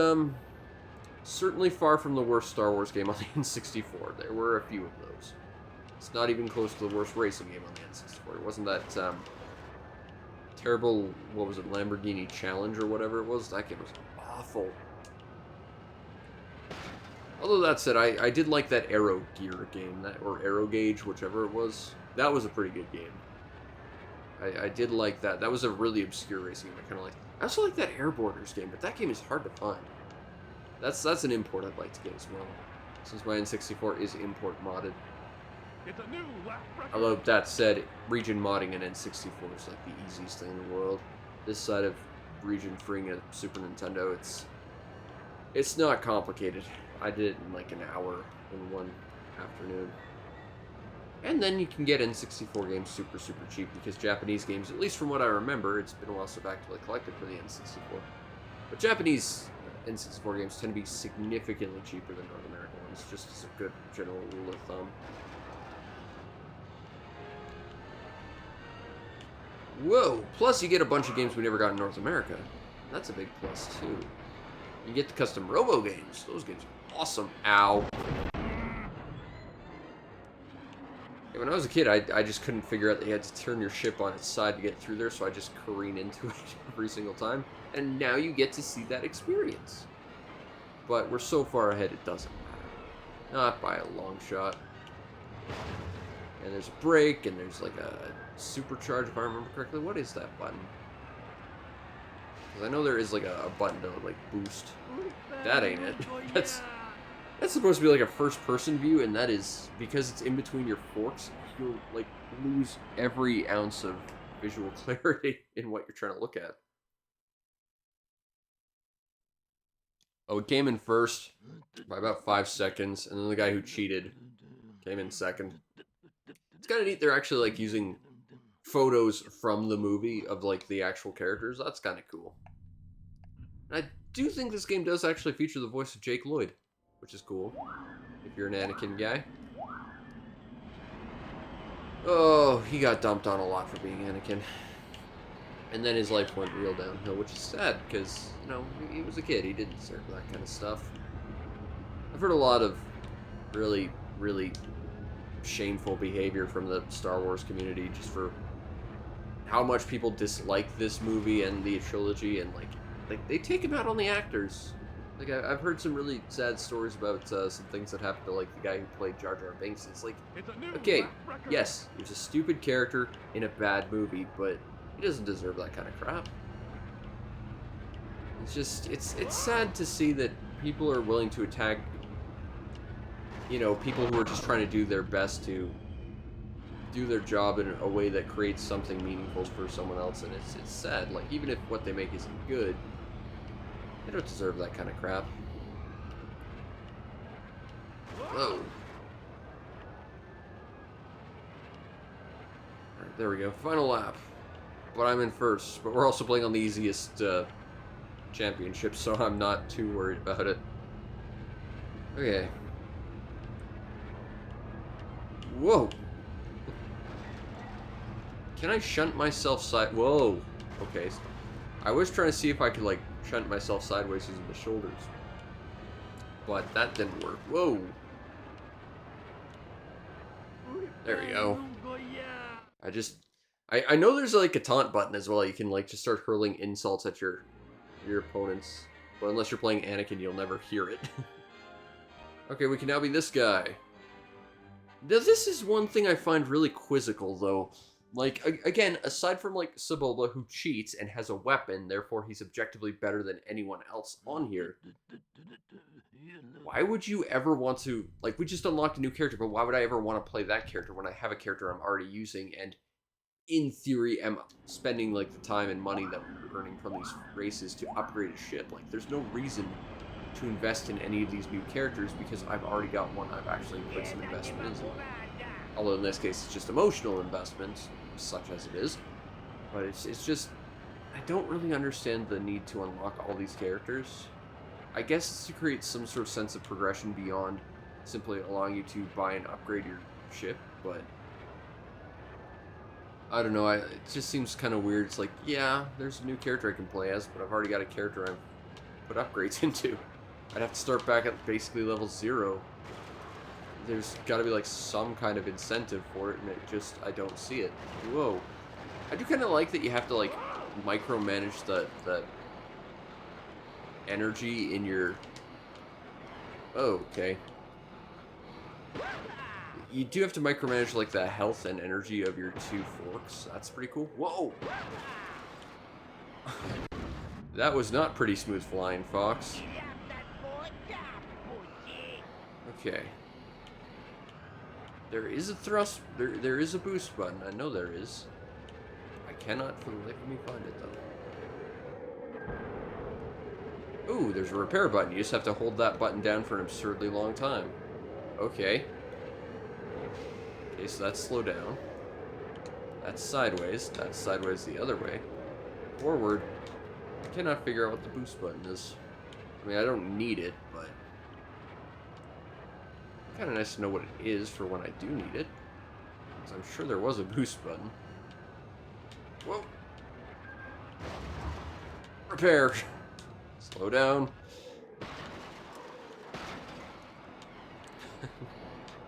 A: certainly far from the worst Star Wars game on the N64. There were a few of those. It's not even close to the worst racing game on the N64. It wasn't that, terrible, what was it, Lamborghini Challenge or whatever it was? That game was awful. Although that said, I did like that Aero Gear game, or Aero Gauge, whichever it was. That was a pretty good game. I did like that. That was a really obscure racing game I kind of liked. I also like that Airboarders game, but that game is hard to find. That's an import I'd like to get as well, since my N64 is import modded.
B: It's a new lap record.
A: Although that said, region modding an N64 is like the easiest thing in the world. This side of region freeing a Super Nintendo, it's not complicated. I did it in like an hour in one afternoon. And then you can get N64 games super cheap, because Japanese games, at least from what I remember, it's been a while since I've actually collected for the N64. But Japanese N64 games tend to be significantly cheaper than North American ones, just as a good general rule of thumb. Whoa! Plus you get a bunch of games we never got in North America. That's a big plus, too. You get the custom Robo games. Those games are awesome. Ow. Yeah, when I was a kid, I just couldn't figure out that you had to turn your ship on its side to get through there, so I just careen into it every single time. And now you get to see that experience. But we're so far ahead, it doesn't matter. Not by a long shot. And there's a brake, and there's like a supercharge, if I remember correctly. What is that button? Because I know there is like a button to like boost. That ain't it. That's supposed to be like a first-person view, and that is, because it's in between your forks, you'll like lose every ounce of visual clarity in what you're trying to look at. Oh, it came in first by about 5 seconds, and then the guy who cheated came in second. It's kind of neat they're actually like using photos from the movie of like the actual characters. That's kind of cool. And I do think this game does actually feature the voice of Jake Lloyd, which is cool, if you're an Anakin guy. Oh, he got dumped on a lot for being Anakin. And then his life went real downhill, which is sad, because, you know, he was a kid. He didn't deserve that kind of stuff. I've heard a lot of really shameful behavior from the Star Wars community just for how much people dislike this movie and the trilogy, and, like they take him out on the actors. Like, I've heard some really sad stories about some things that happened to, like, the guy who played Jar Jar Binks. It's like, okay, yes, he was a stupid character in a bad movie, but He doesn't deserve that kind of crap. It's just, it's sad to see that people are willing to attack, you know, people who are just trying to do their best to do their job in a way that creates something meaningful for someone else, and it's sad. Like, even if what they make isn't good, they don't deserve that kind of crap. Whoa. Alright, there we go. Final lap. But I'm in first. But we're also playing on the easiest championship, so I'm not too worried about it. Okay. Whoa. Can I shunt myself side? Whoa. Okay. I was trying to see if I could, like, shunt myself sideways using the shoulders. But that didn't work. Whoa. There we go. I know there's, like, a taunt button as well. You can, like, just start hurling insults at your opponents. But unless you're playing Anakin, you'll never hear it. Okay, we can now be this guy. Now, this is one thing I find really quizzical, though. Like, again, aside from, like, Sebulba, who cheats and has a weapon, therefore he's objectively better than anyone else on here. Why would you ever want to... Like, we just unlocked a new character, but why would I ever want to play that character when I have a character I'm already using and, in theory, am spending, like, the time and money that we're earning from these races to upgrade a ship? Like, there's no reason to invest in any of these new characters because I've already got one I've actually put some investment into. Although in this case it's just emotional investment, such as it is. But it's just, I don't really understand the need to unlock all these characters. I guess it's to create some sort of sense of progression beyond simply allowing you to buy and upgrade your ship, but I don't know, it just seems kind of weird. It's like, yeah, there's a new character I can play as, but I've already got a character I've put upgrades into. I'd have to start back at basically level 0. There's got to be, like, some kind of incentive for it, and it just, I don't see it. Whoa. I do kind of like that you have to, like, micromanage the energy in your... Oh, okay. You do have to micromanage, like, the health and energy of your 2 forks. That's pretty cool. Whoa! That was not pretty smooth flying, Fox. Okay. There is a thrust, there is a boost button, I know there is. I cannot for the life of me find it though. Ooh, there's a repair button, you just have to hold that button down for an absurdly long time. Okay. Okay, so that's slow down. That's sideways the other way. Forward. I cannot figure out what the boost button is. I mean, I don't need it, but... kind of nice to know what it is for when I do need it. Because I'm sure there was a boost button. Whoa! Repair! Slow down.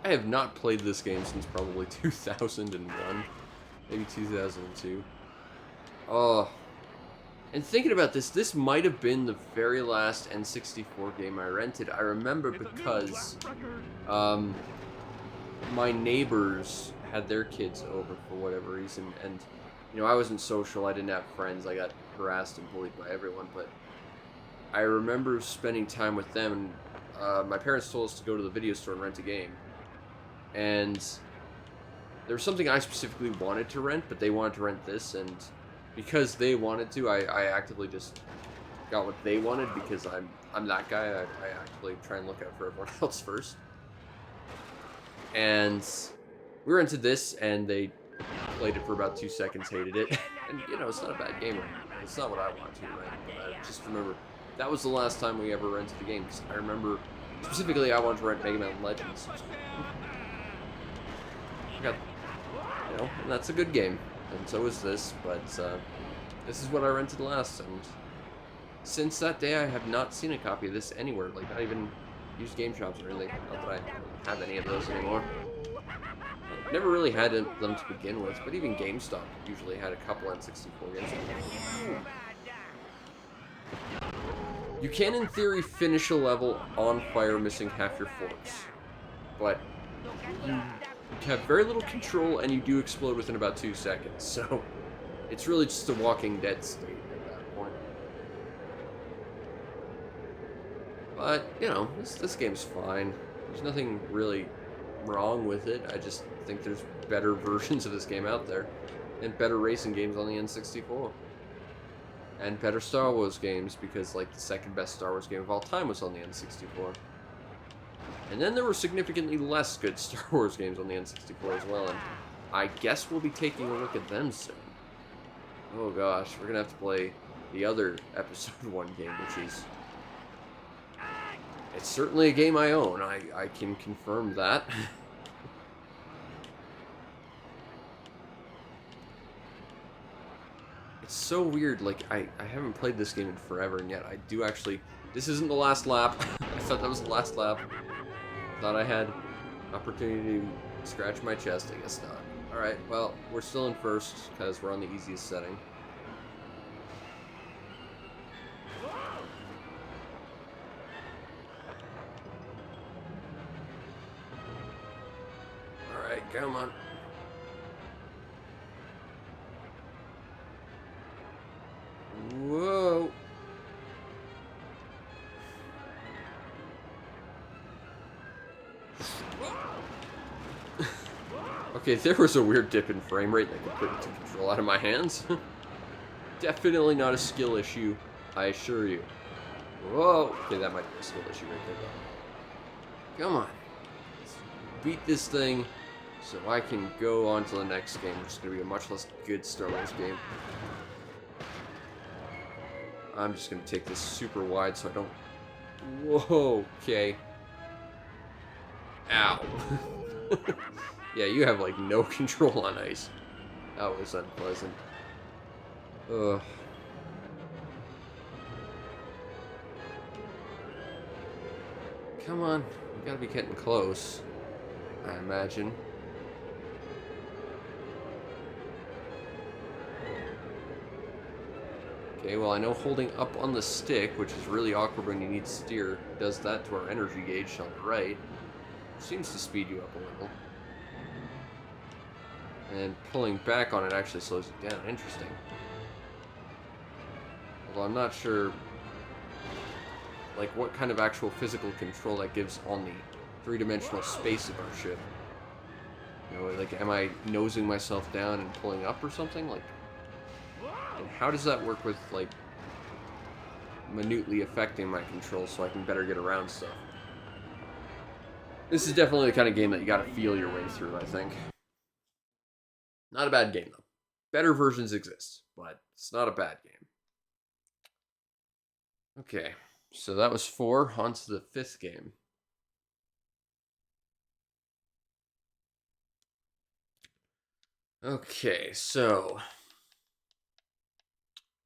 A: I have not played this game since probably 2001. Maybe 2002. Oh. And thinking about this, this might have been the very last N64 game I rented. I remember because my neighbors had their kids over for whatever reason, and you know, I wasn't social, I didn't have friends, I got harassed and bullied by everyone, but I remember spending time with them, and my parents told us to go to the video store and rent a game. And there was something I specifically wanted to rent, but they wanted to rent this, and because they wanted to, I actively just got what they wanted because I'm that guy. I actively try and look out for everyone else first. And we were into this, and they played it for about 2 seconds, hated it. And, you know, it's not a bad game. It's not what I want to rent, but I just remember that was the last time we ever rented a game. Because I remember, specifically, I wanted to rent Mega Man Legends. I got, you know, and that's a good game. And so is this, but this is what I rented last, and since that day I have not seen a copy of this anywhere, like not even used game shops or anything. Not that I have any of those anymore. Never really had them to begin with, but even GameStop usually had a couple N64 games. You can, in theory, finish a level on fire missing half your forks, but you have very little control, and you do explode within about 2 seconds, so It's really just a Walking Dead state at that point. But, you know, this game's fine. There's nothing really wrong with it. I just think there's better versions of this game out there. And better racing games on the N64. And better Star Wars games, because, like, the second best Star Wars game of all time was on the N64. And then there were significantly less good Star Wars games on the N64 as well, and I guess we'll be taking a look at them soon. Oh gosh, we're gonna have to play the other Episode 1 game, which is... It's certainly a game I own, I can confirm that. It's so weird, like, I haven't played this game in forever, and yet I do actually... This isn't the last lap. I thought that was the last lap. Thought I had opportunity to scratch my chest. I guess not. Alright, well, we're still in first, because we're on the easiest setting. Alright, come on. Whoa! Okay, there was a weird dip in frame rate that could put the control out of my hands. Definitely not a skill issue, I assure you. Whoa! Okay, that might be a skill issue right there, though. Come on. Let's beat this thing so I can go on to the next game, which is going to be a much less good Star Wars game. I'm just going to take this super wide so I don't... Whoa, okay. Ow. Yeah, you have, like, no control on ice. That was unpleasant. Ugh. Come on. We gotta be getting close, I imagine. Okay, well, I know holding up on the stick, which is really awkward when you need to steer, does that to our energy gauge on the right. Seems to speed you up a little. And pulling back on it actually slows it down. Interesting. Although I'm not sure, like, what kind of actual physical control that gives on the three-dimensional space of our ship. You know, like, am I nosing myself down and pulling up or something? Like, and how does that work with, like, minutely affecting my control so I can better get around stuff? This is definitely the kind of game that you gotta feel your way through, I think. Not a bad game, though. Better versions exist, but it's not a bad game. Okay, so that was 4. On to the 5th game. Okay, so...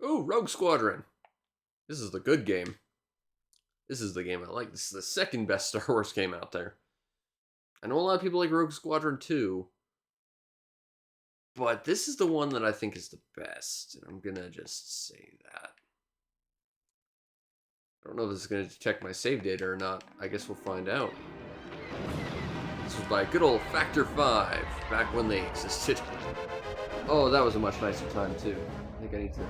A: Ooh, Rogue Squadron. This is the good game. This is the game I like. This is the second best Star Wars game out there. I know a lot of people like Rogue Squadron 2. But this is the one that I think is the best. And I'm gonna just say that. I don't know if this is gonna detect my save data or not. I guess we'll find out. This was by good old Factor 5, back when they existed. Oh, that was a much nicer time too. I think I need to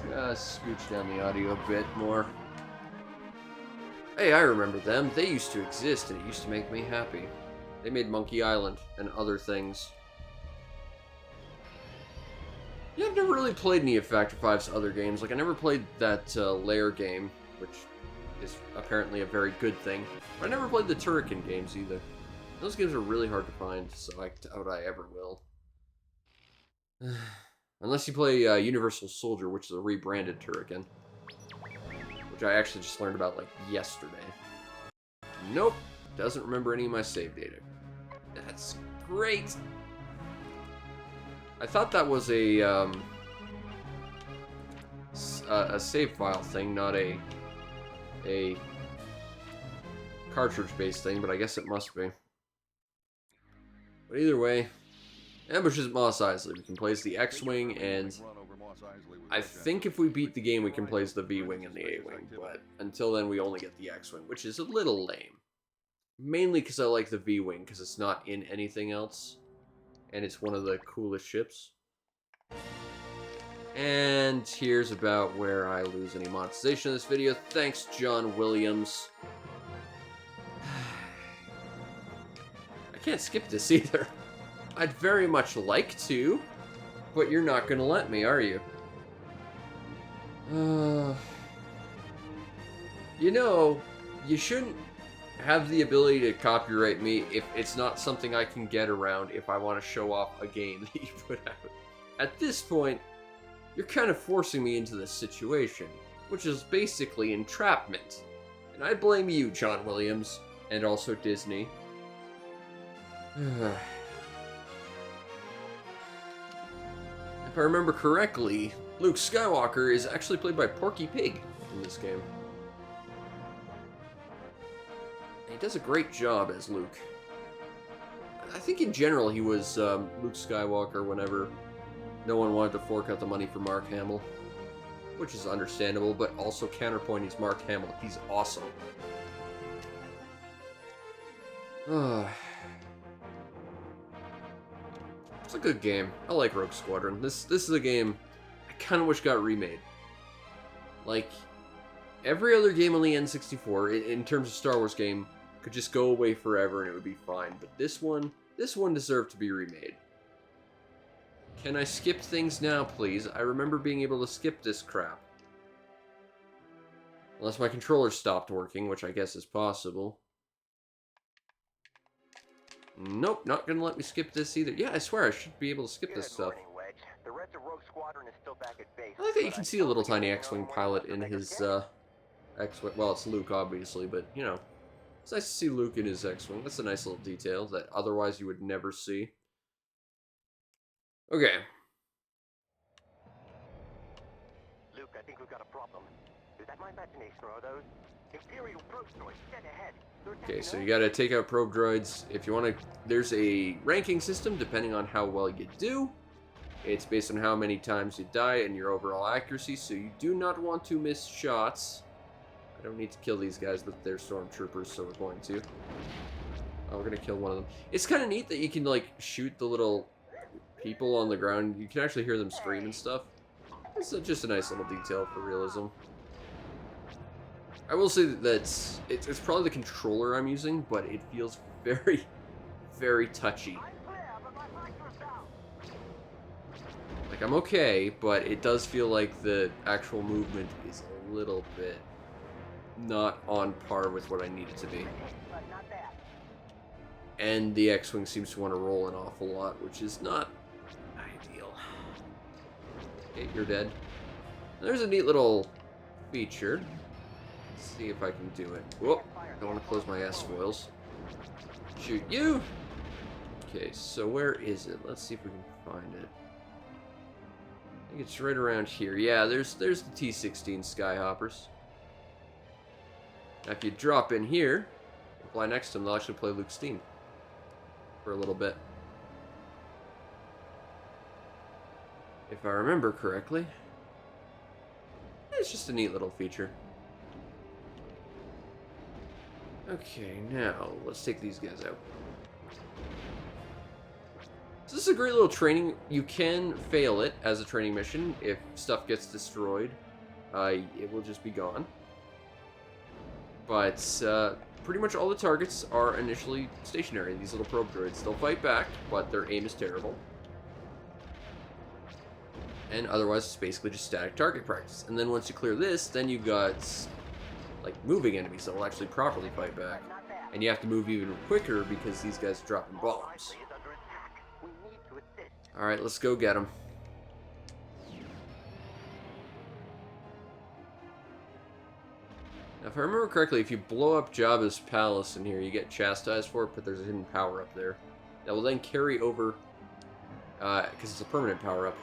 A: just scooch down the audio a bit more. Hey, I remember them. They used to exist and it used to make me happy. They made Monkey Island and other things. Yeah, I've never really played any of Factor 5's other games. Like, I never played that Lair game, which is apparently a very good thing. But I never played the Turrican games either. Those games are really hard to find, so I doubt I ever will. Unless you play Universal Soldier, which is a rebranded Turrican. Which I actually just learned about, like, yesterday. Nope. Doesn't remember any of my save data. That's great! I thought that was a save file thing, not a cartridge-based thing, but I guess it must be. But either way, ambushes at Mos Eisley. We can play as the X-Wing, and I think if we beat the game, we can play as the V-Wing and the A-Wing, but until then, we only get the X-Wing, which is a little lame. Mainly because I like the V-Wing, because it's not in anything else. And it's one of the coolest ships. And here's about where I lose any monetization of this video. Thanks, John Williams. I can't skip this either. I'd very much like to, but you're not gonna let me, are you? You know, you shouldn't have the ability to copyright me if it's not something I can get around if I want to show off a game that you put out. At this point, you're kind of forcing me into this situation, which is basically entrapment. And I blame you, John Williams, and also Disney. If I remember correctly, Luke Skywalker is actually played by Porky Pig in this game. He does a great job as Luke. I think in general he was Luke Skywalker whenever no one wanted to fork out the money for Mark Hamill. Which is understandable, but also counterpoint, he's Mark Hamill. He's awesome. It's a good game. I like Rogue Squadron. This is a game I kind of wish got remade. Like, every other game on the N64, in terms of Star Wars game, could just go away forever and it would be fine. But this one deserved to be remade. Can I skip things now, please? I remember being able to skip this crap. Unless my controller stopped working, which I guess is possible. Nope, not gonna let me skip this either. Yeah, I swear I should be able to skip this stuff.
E: The rest of Rogue Squadron is still back at base.
A: I like that you can see a little tiny X-Wing pilot in his, X-Wing. Well, it's Luke, obviously, but, you know. It's nice to see Luke in his X-Wing. That's a nice little detail that otherwise you would never see. Okay.
E: Luke, I think we've got a problem. Is that my imagination or are those Imperial probe droids dead ahead?
A: Okay, so you gotta take out probe droids. If you wanna... There's a ranking system depending on how well you do. It's based on how many times you die and your overall accuracy, so you do not want to miss shots. I don't need to kill these guys, but they're stormtroopers, so we're going to. Oh, we're gonna kill one of them. It's kind of neat that you can, like, shoot the little people on the ground. You can actually hear them scream and stuff. It's just a nice little detail for realism. I will say that it's probably the controller I'm using, but it feels very, very touchy. Like, I'm okay, but it does feel like the actual movement is a little bit not on par with what I need it to be. And the X-Wing seems to want to roll an awful lot, which is not ideal. Okay, you're dead. There's a neat little feature. Let's see if I can do it. Whoop, don't want to close my S-foils. Shoot you! Okay, so where is it? Let's see if we can find it. I think it's right around here. Yeah, there's the T-16 Skyhoppers. Now if you drop in here, fly next to them, they'll actually play Luke's theme for a little bit. If I remember correctly. It's just a neat little feature. Okay, now let's take these guys out. So this is a great little training. You can fail it as a training mission. If stuff gets destroyed, it will just be gone. But pretty much all the targets are initially stationary. These little probe droids, they'll fight back, but their aim is terrible. And otherwise, it's basically just static target practice. And then once you clear this, then you've got like moving enemies that will actually properly fight back. And you have to move even quicker because these guys are dropping bombs. Alright, let's go get them. Now, if I remember correctly, if you blow up Jabba's palace in here, you get chastised for it, but there's a hidden power up there. That will then carry over, because it's a permanent power-up.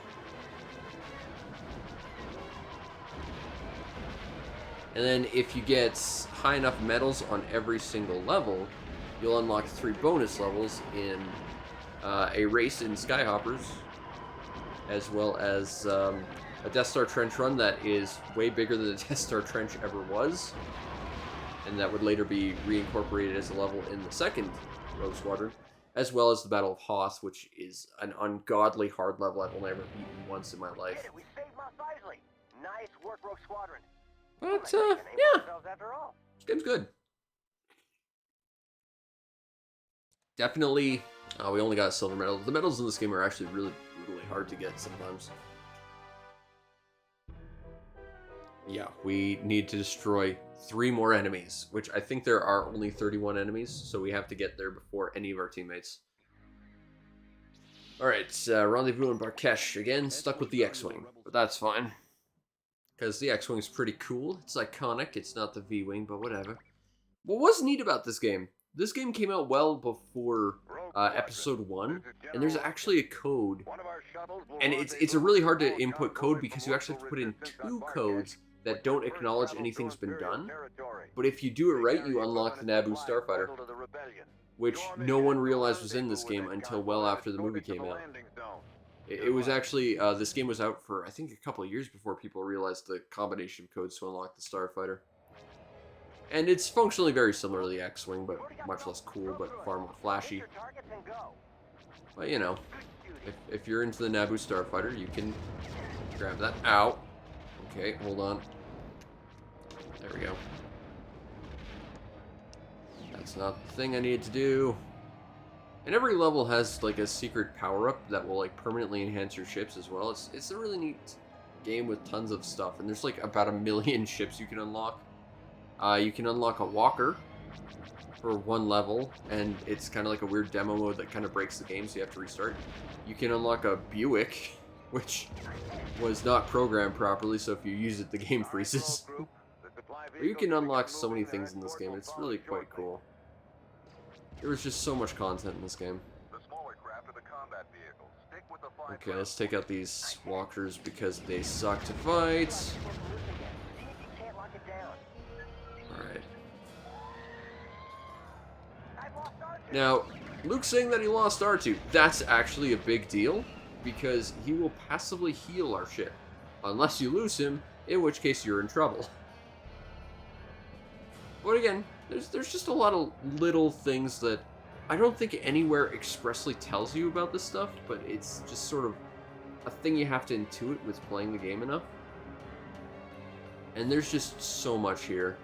A: And then if you get high enough medals on every single level, you'll unlock 3 bonus levels in a race in Skyhoppers, as well as a Death Star trench run that is way bigger than the Death Star trench ever was, and that would later be reincorporated as a level in the second Rogue Squadron, as well as the Battle of Hoth, which is an ungodly hard level I will never beaten once in my life.
E: Nice work, Rogue Squadron.
A: But,
E: yeah.
A: yeah,
E: After all.
A: this game's good. Definitely, we only got silver medals. The medals in this game are actually really brutally hard to get sometimes. Yeah, we need to destroy 3 more enemies, which I think there are only 31 enemies, so we have to get there before any of our teammates. Alright, rendezvous in Barkesh. Again, stuck with the X-Wing, but that's fine. Because the X-Wing's pretty cool. It's iconic. It's not the V-Wing, but whatever. What was neat about this game came out well before Episode 1, and there's actually a code. And it's a really hard to input code because you actually have to put in 2 codes that don't acknowledge anything's been done. But if you do it right, you unlock the Naboo Starfighter, which no one realized was in this game until well after the movie came out. It was actually, this game was out for, I think, a couple of years before people realized the combination of codes to unlock the Starfighter. And it's functionally very similar to the X-Wing, but much less cool, but far more flashy. But, you know, if you're into the Naboo Starfighter, you can grab that. Ow. Okay, hold on. There we go. That's not the thing I needed to do. And every level has like a secret power-up that will like permanently enhance your ships as well. It's a really neat game with tons of stuff, and there's like about 1 million ships you can unlock. You can unlock a walker for 1 level, and it's kind of like a weird demo mode that kind of breaks the game, so you have to restart. You can unlock a Buick, which was not programmed properly, so if you use it, the game freezes. But you can unlock so many things in this game. It's really quite cool. There was just so much content in this game. Okay, let's take out these walkers because they suck to fight. Alright. Now, Luke's saying that he lost R2. That's actually a big deal, because he will passively heal our ship. Unless you lose him, in which case you're in trouble. But again, there's just a lot of little things that I don't think anywhere expressly tells you about this stuff, but it's just sort of a thing you have to intuit with playing the game enough. And there's just so much here.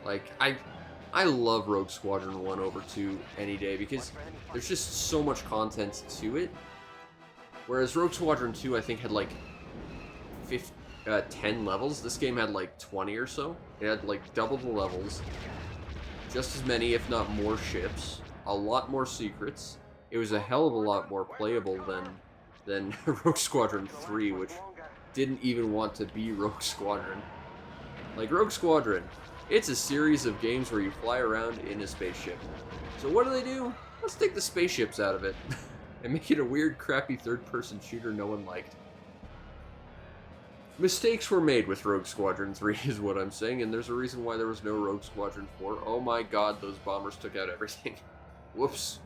A: Like, I love Rogue Squadron 1 over 2 any day because there's just so much content to it. Whereas Rogue Squadron 2, I think, had like 10 levels. This game had like 20 or so. It had like double the levels, just as many, if not more, ships, a lot more secrets. It was a hell of a lot more playable than Rogue Squadron 3, which didn't even want to be Rogue Squadron. Like, Rogue Squadron, it's a series of games where you fly around in a spaceship. So what do? Let's take the spaceships out of it and make it a weird, crappy third-person shooter no one liked. Mistakes were made with Rogue Squadron 3 is what I'm saying, and there's a reason why there was no Rogue Squadron 4. Oh my god, those bombers took out everything. Whoops.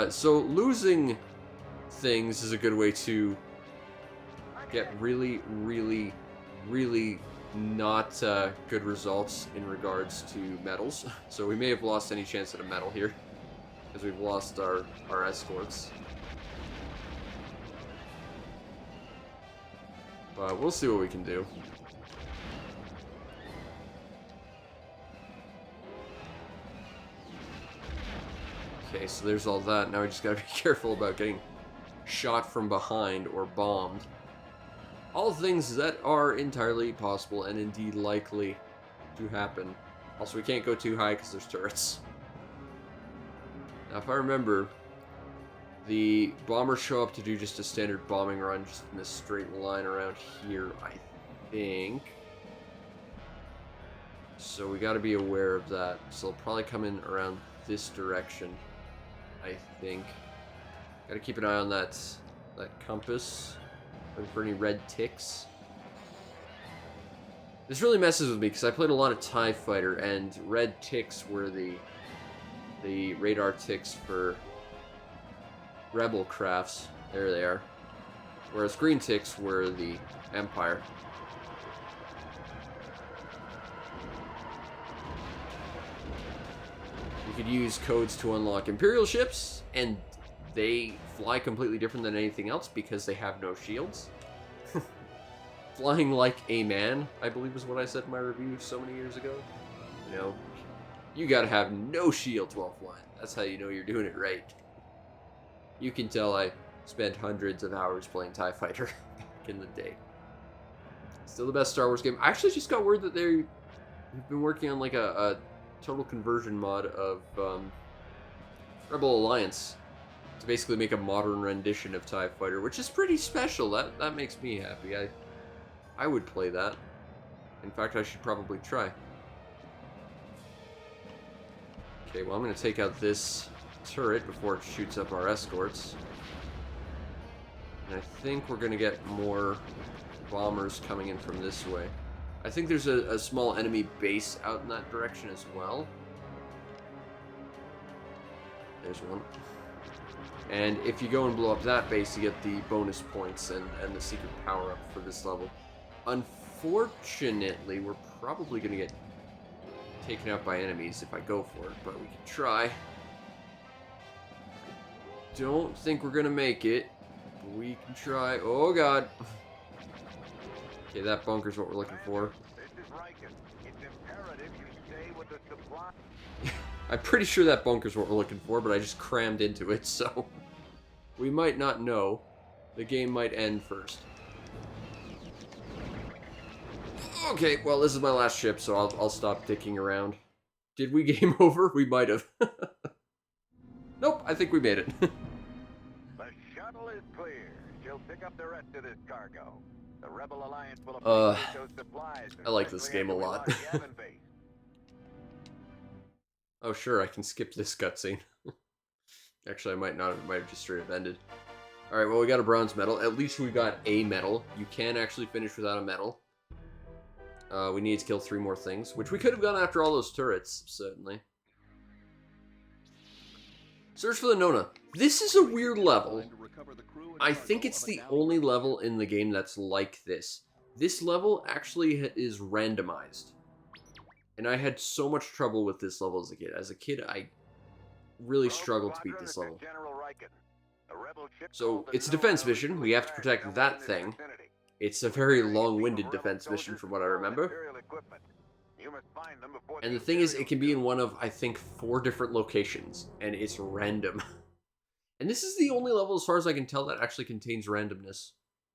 A: So losing things is a good way to get really, really, really not good results in regards to medals. So we may have lost any chance at a medal here, because we've lost our escorts. But we'll see what we can do. Okay, so there's all that. Now we just gotta be careful about getting shot from behind or bombed. All things that are entirely possible and indeed likely to happen. Also, we can't go too high because there's turrets. Now, if I remember, the bombers show up to do just a standard bombing run, just in a straight line around here, I think. So we got to be aware of that. So they'll probably come in around this direction, I think. Got to keep an eye on that compass. Looking for any red ticks. This really messes with me because I played a lot of TIE Fighter, and red ticks were the radar ticks for Rebel crafts. There they are. Whereas green ticks were the Empire. You could use codes to unlock Imperial ships, and they fly completely different than anything else because they have no shields. flying like a man, I believe is what I said in my review so many years ago. You know, you gotta have no shields while flying. That's how you know you're doing it right. You can tell I spent hundreds of hours playing TIE Fighter back in the day. Still the best Star Wars game. I actually just got word that they've been working on like a total conversion mod of Rebel Alliance to basically make a modern rendition of TIE Fighter, which is pretty special. That makes me happy. I would play that. In fact, I should probably try. Okay, well, I'm going to take out this turret before it shoots up our escorts. And I think we're going to get more bombers coming in from this way. I think there's a small enemy base out in that direction as well. There's one. And if you go and blow up that base, you get the bonus points and the secret power-up for this level. Unfortunately, we're probably going to get taken out by enemies if I go for it, but we can try. Don't think we're going to make it, but we can try. Oh, God. Okay, that bunker's what we're looking for. I'm pretty sure that bunker's what we're looking for, but I just crammed into it, so we might not know. The game might end first. Okay, well, this is my last ship, so I'll stop dicking around. Did we game over? We might have. Nope, I think we made it.
E: The shuttle is clear. She'll pick up the rest of this cargo. The Rebel Alliance will appreciate those supplies.
A: I like this game a lot. Oh, sure, I can skip this cutscene. Actually, I might not. It might have just straight up ended. Alright, well, we got a bronze medal. At least we got a medal. You can actually finish without a medal. We need to kill 3 more things, which we could have done after all those turrets, certainly. Search for the Nona. This is a weird level. I think it's the only level in the game that's like this. This level actually is randomized. And I had so much trouble with this level as a kid. As a kid, I really struggled to beat this level. So, it's a defense mission. We have to protect that thing. It's a very long-winded defense mission from what I remember. And the thing is, it can be in one of, I think, 4 different locations. And it's random. And this is the only level, as far as I can tell, that actually contains randomness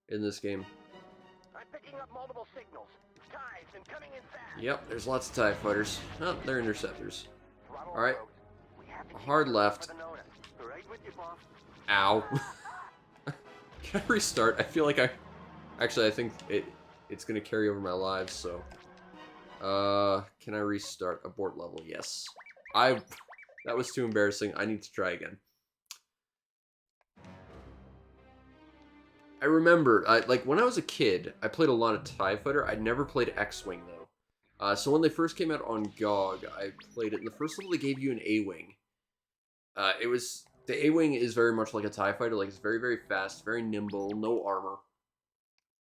A: in this game.
E: I'm picking up multiple signals. Ties and coming in fast.
A: Yep, there's lots of TIE fighters. Oh, they're interceptors. Alright. A hard left. Ow. Can I restart? I feel like Actually, I think it's going to carry over my lives, so... can I restart? Abort level, yes. That was too embarrassing. I need to try again. I remember, like, when I was a kid, I played a lot of TIE Fighter. I never played X-Wing, though. So when they first came out on GOG, I played it. And the first level, they gave you an A-Wing. The A-Wing is very much like a TIE Fighter. Like, it's very, very fast, very nimble, no armor.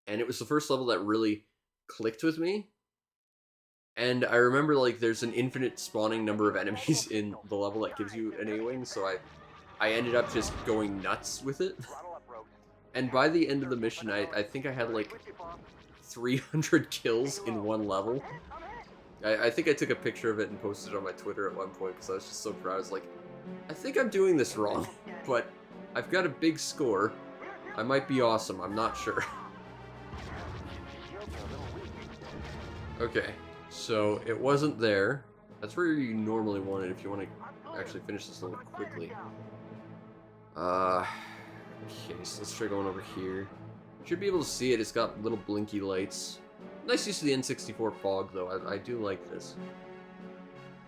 A: And it was the first level that really clicked with me. And I remember, like, there's an infinite spawning number of enemies in the level that gives you an A-Wing, so I ended up just going nuts with it. And by the end of the mission, I think I had, like, 300 kills in one level. I think I took a picture of it and posted it on my Twitter at one point, because I was just so proud. I was like, I think I'm doing this wrong, but I've got a big score. I might be awesome, I'm not sure. Okay, so it wasn't there. That's where you normally want it if you want to actually finish this level quickly. Okay, so let's try going over here. Should be able to see it. It's got little blinky lights. Nice use of the N64 fog, though. I do like this.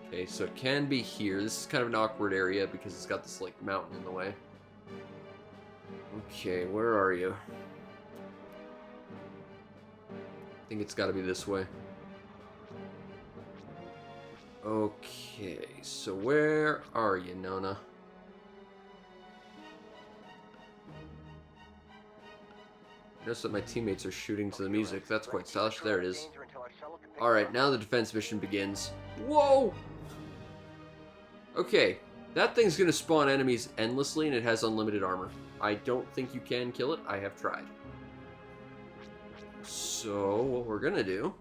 A: Okay, so it can be here. This is kind of an awkward area because it's got this, like, mountain in the way. Okay, where are you? I think it's got to be this way. Okay, so where are you, Nona? Notice that my teammates are shooting to the music. That's quite stylish. There it is. Alright, now the defense mission begins. Whoa! Okay, that thing's gonna spawn enemies endlessly and it has unlimited armor. I don't think you can kill it. I have tried. So what we're gonna do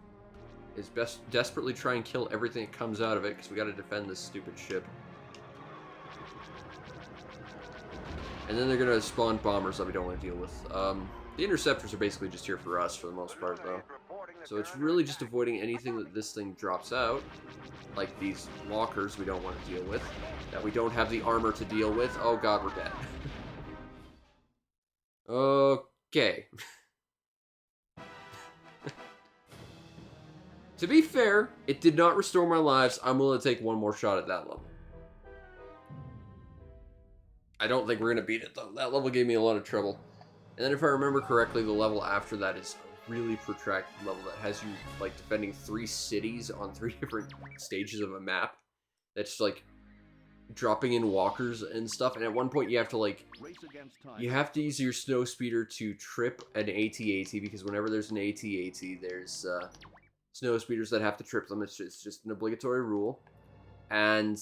A: is desperately try and kill everything that comes out of it, because we gotta defend this stupid ship. And then they're gonna spawn bombers that we don't want to deal with. The interceptors are basically just here for us for the most part, though. So it's really just avoiding anything that this thing drops out, like these walkers we don't want to deal with, that we don't have the armor to deal with. Oh god, we're dead. Okay. To be fair, it did not restore my lives. I'm willing to take one more shot at that level. I don't think we're going to beat it, though. That level gave me a lot of trouble. And then if I remember correctly, the level after that is a really protracted level that has you, like, defending 3 cities on 3 different stages of a map. That's, like, dropping in walkers and stuff. And at one point, you have to, like, you have to use your snow speeder to trip an AT-AT, because whenever there's an AT-AT, there's, snow speeders that have to trip them. It's just an obligatory rule. And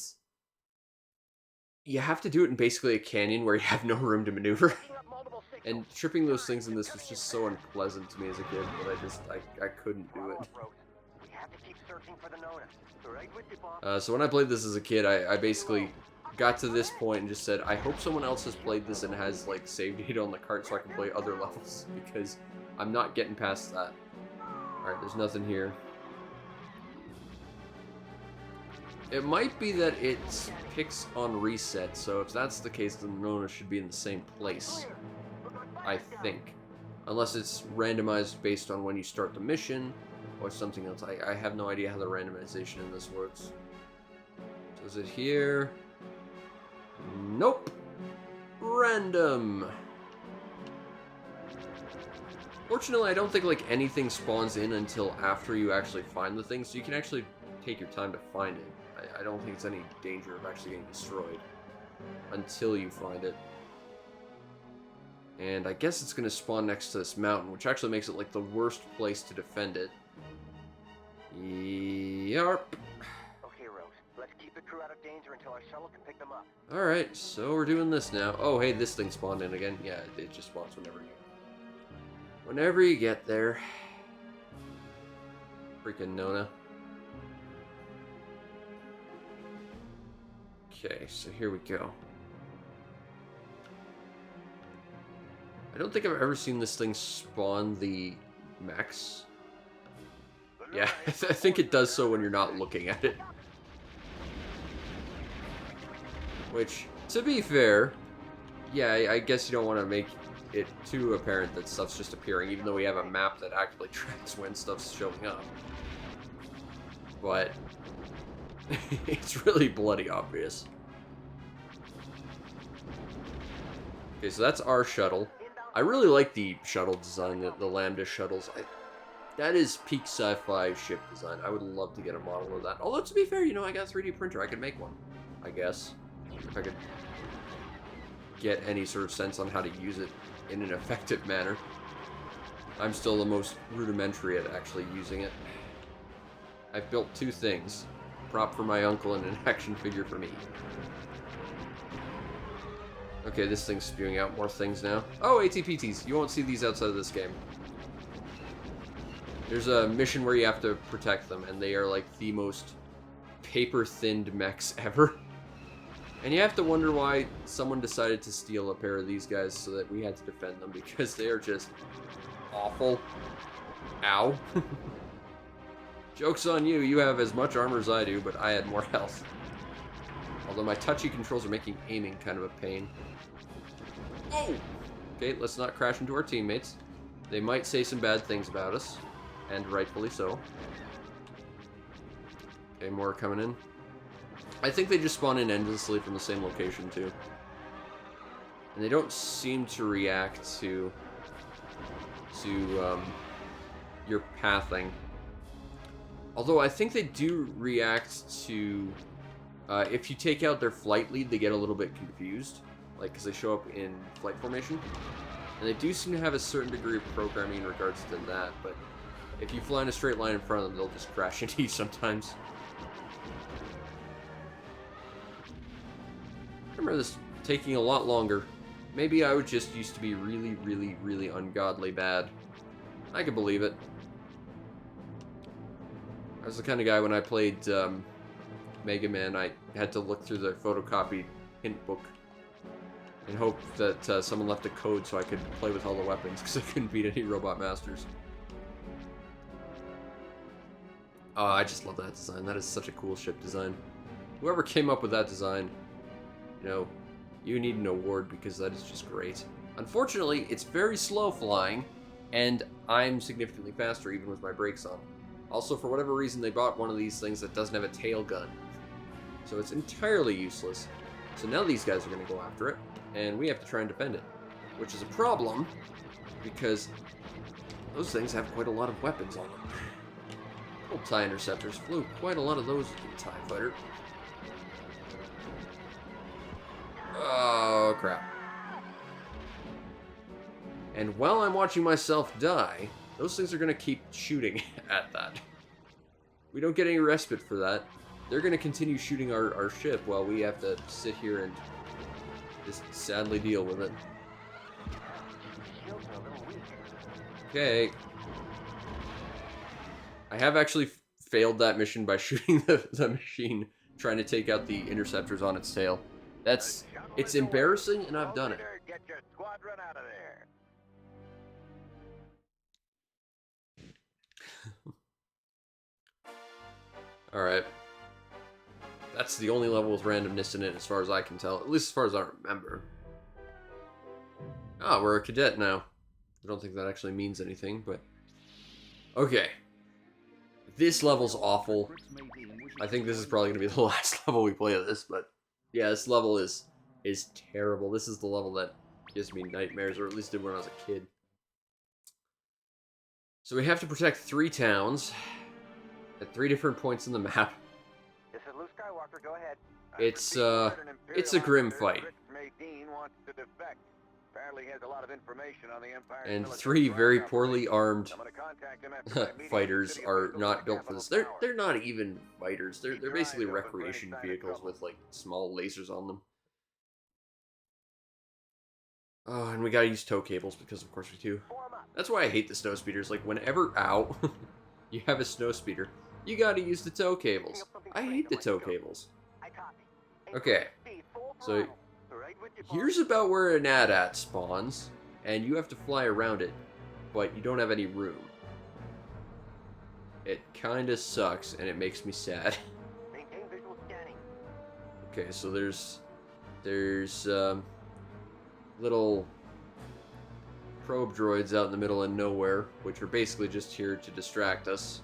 A: you have to do it in basically a canyon where you have no room to maneuver. And tripping those things in this was just so unpleasant to me as a kid that I couldn't do it. So when I played this as a kid, I basically got to this point and just said, I hope someone else has played this and has, like, saved data on the cart so I can play other levels, because I'm not getting past that. Alright, there's nothing here. It might be that it picks on reset, so if that's the case, then Nona should be in the same place. I think. Unless it's randomized based on when you start the mission, or something else. I have no idea how the randomization in this works. So is it here? Nope! Random! Fortunately, I don't think, like, anything spawns in until after you actually find the thing, so you can actually take your time to find it. I don't think it's any danger of actually getting destroyed until you find it. And I guess it's going to spawn next to this mountain, which actually makes it, like, the worst place to defend it. Yarp.
E: Okay, Rose. Let's keep the crew out of danger until our shuttle can pick them up.
A: Alright, so we're doing this now. Oh, hey, this thing spawned in again. Yeah, it just spawns whenever you get there. Freaking Nona. Okay, so here we go. I don't think I've ever seen this thing spawn the mechs. Yeah, I think it does so when you're not looking at it. Which, to be fair, yeah, I guess you don't want to make it too apparent that stuff's just appearing, even though we have a map that actually tracks when stuff's showing up. But it's really bloody obvious. Okay, so that's our shuttle. I really like the shuttle design, the Lambda shuttles. That is peak sci-fi ship design. I would love to get a model of that. Although, to be fair, you know, I got a 3D printer. I could make one, I guess. If I could get any sort of sense on how to use it in an effective manner. I'm still the most rudimentary at actually using it. I've built 2 things. A prop for my uncle and an action figure for me. Okay, this thing's spewing out more things now. Oh, ATPTs. You won't see these outside of this game. There's a mission where you have to protect them, and they are like the most paper-thinned mechs ever. And you have to wonder why someone decided to steal a pair of these guys so that we had to defend them, because they are just awful. Ow. Joke's on you. You have as much armor as I do, but I had more health. Although my touchy controls are making aiming kind of a pain. Oh! Okay, let's not crash into our teammates. They might say some bad things about us, and rightfully so. Okay, more are coming in. I think they just spawn in endlessly from the same location, too. And they don't seem to react to your pathing. Although I think they do react to... if you take out their flight lead, they get a little bit confused. Like, because they show up in flight formation. And they do seem to have a certain degree of programming in regards to that, but if you fly in a straight line in front of them, they'll just crash into you sometimes. I remember this taking a lot longer. Maybe I was just used to be really, really, really ungodly bad. I can believe it. I was the kind of guy when I played Mega Man, I had to look through the photocopied hint book and hope that someone left a code so I could play with all the weapons, because I couldn't beat any Robot Masters. Oh, I just love that design. That is such a cool ship design. Whoever came up with that design, you know, you need an award, because that is just great. Unfortunately, it's very slow flying, and I'm significantly faster even with my brakes on. Also, for whatever reason, they bought one of these things that doesn't have a tail gun. So it's entirely useless. So now these guys are going to go after it, and we have to try and defend it. Which is a problem, because those things have quite a lot of weapons on them. Old TIE interceptors flew quite a lot of those in TIE Fighter. Oh, crap. And while I'm watching myself die, those things are going to keep shooting at that. We don't get any respite for that. They're going to continue shooting our ship while we have to sit here and just sadly deal with it. Okay. I have actually failed that mission by shooting the machine trying to take out the interceptors on its tail. It's embarrassing, and I've done it.
E: Get your squadron out of there.
A: Alright. That's the only level with randomness in it, as far as I can tell. At least as far as I remember. Ah, we're a cadet now. I don't think that actually means anything, but... Okay. This level's awful. I think this is probably going to be the last level we play of this, but... Yeah, this level is terrible. This is the level that gives me nightmares, or at least did when I was a kid. So we have to protect 3 towns at 3 different points in the map.
E: This is Luke Skywalker. Go ahead.
A: It's a grim fight.
E: Wants to defect. Apparently he has a lot of information on the Empire.
A: And 3 very poorly armed fighters are not built for this. They're not even fighters. They're basically recreation vehicles with like small lasers on them. Oh, and we gotta use tow cables because of course we do. That's why I hate the snow speeders. Like whenever you have a snow speeder, you gotta use the tow cables. I hate the tow cables. Okay, so here's about where an AT-AT spawns, and you have to fly around it, but you don't have any room. It kinda sucks, and it makes me sad. Okay, so there's little probe droids out in the middle of nowhere, which are basically just here to distract us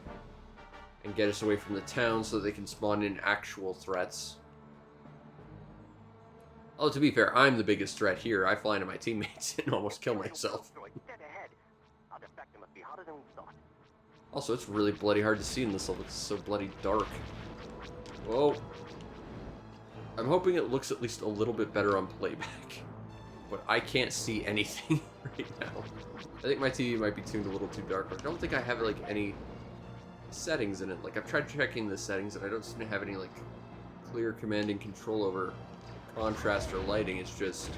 A: and get us away from the town so that they can spawn in actual threats. Oh, to be fair, I'm the biggest threat here. I fly into my teammates and almost kill myself. Also, it's really bloody hard to see in this level. It's so bloody dark. Whoa. I'm hoping it looks at least a little bit better on playback. But I can't see anything right now. I think my TV might be tuned a little too dark. But I don't think I have, like, any settings in it. Like, I've tried checking the settings, and I don't seem to have any, like, clear command and control over contrast or lighting. It's just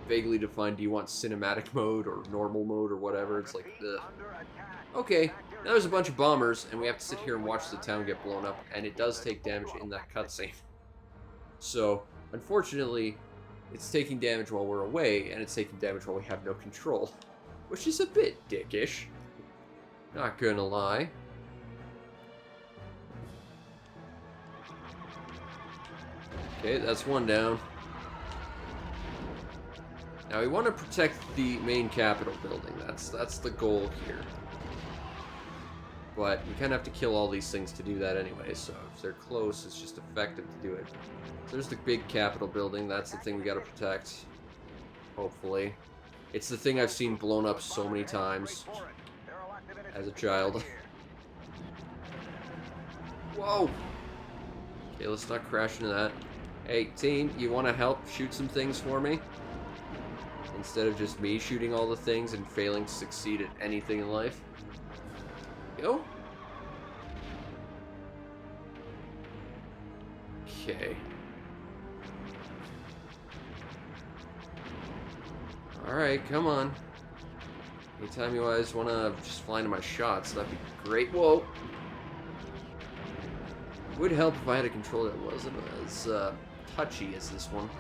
A: vaguely defined. Do you want cinematic mode or normal mode or whatever? It's like, ugh. Okay, now there's a bunch of bombers, and we have to sit here and watch the town get blown up, and it does take damage in that cutscene. So, unfortunately, it's taking damage while we're away, and it's taking damage while we have no control. Which is a bit dickish. Not gonna lie. Okay, that's one down. Now we want to protect the main Capitol building. That's the goal here. But we kind of have to kill all these things to do that anyway, so if they're close, it's just effective to do it. So there's the big Capitol building. That's the thing we gotta protect. Hopefully. It's the thing I've seen blown up so many times as a child. Whoa! Okay, let's not crash into that. Hey, team, you want to help shoot some things for me? Instead of just me shooting all the things and failing to succeed at anything in life. Go. Okay. Alright, come on. Hey, timey-wise, want to just fly into my shots. That'd be great. Whoa. It would help if I had a controller that wasn't as touchy as this one.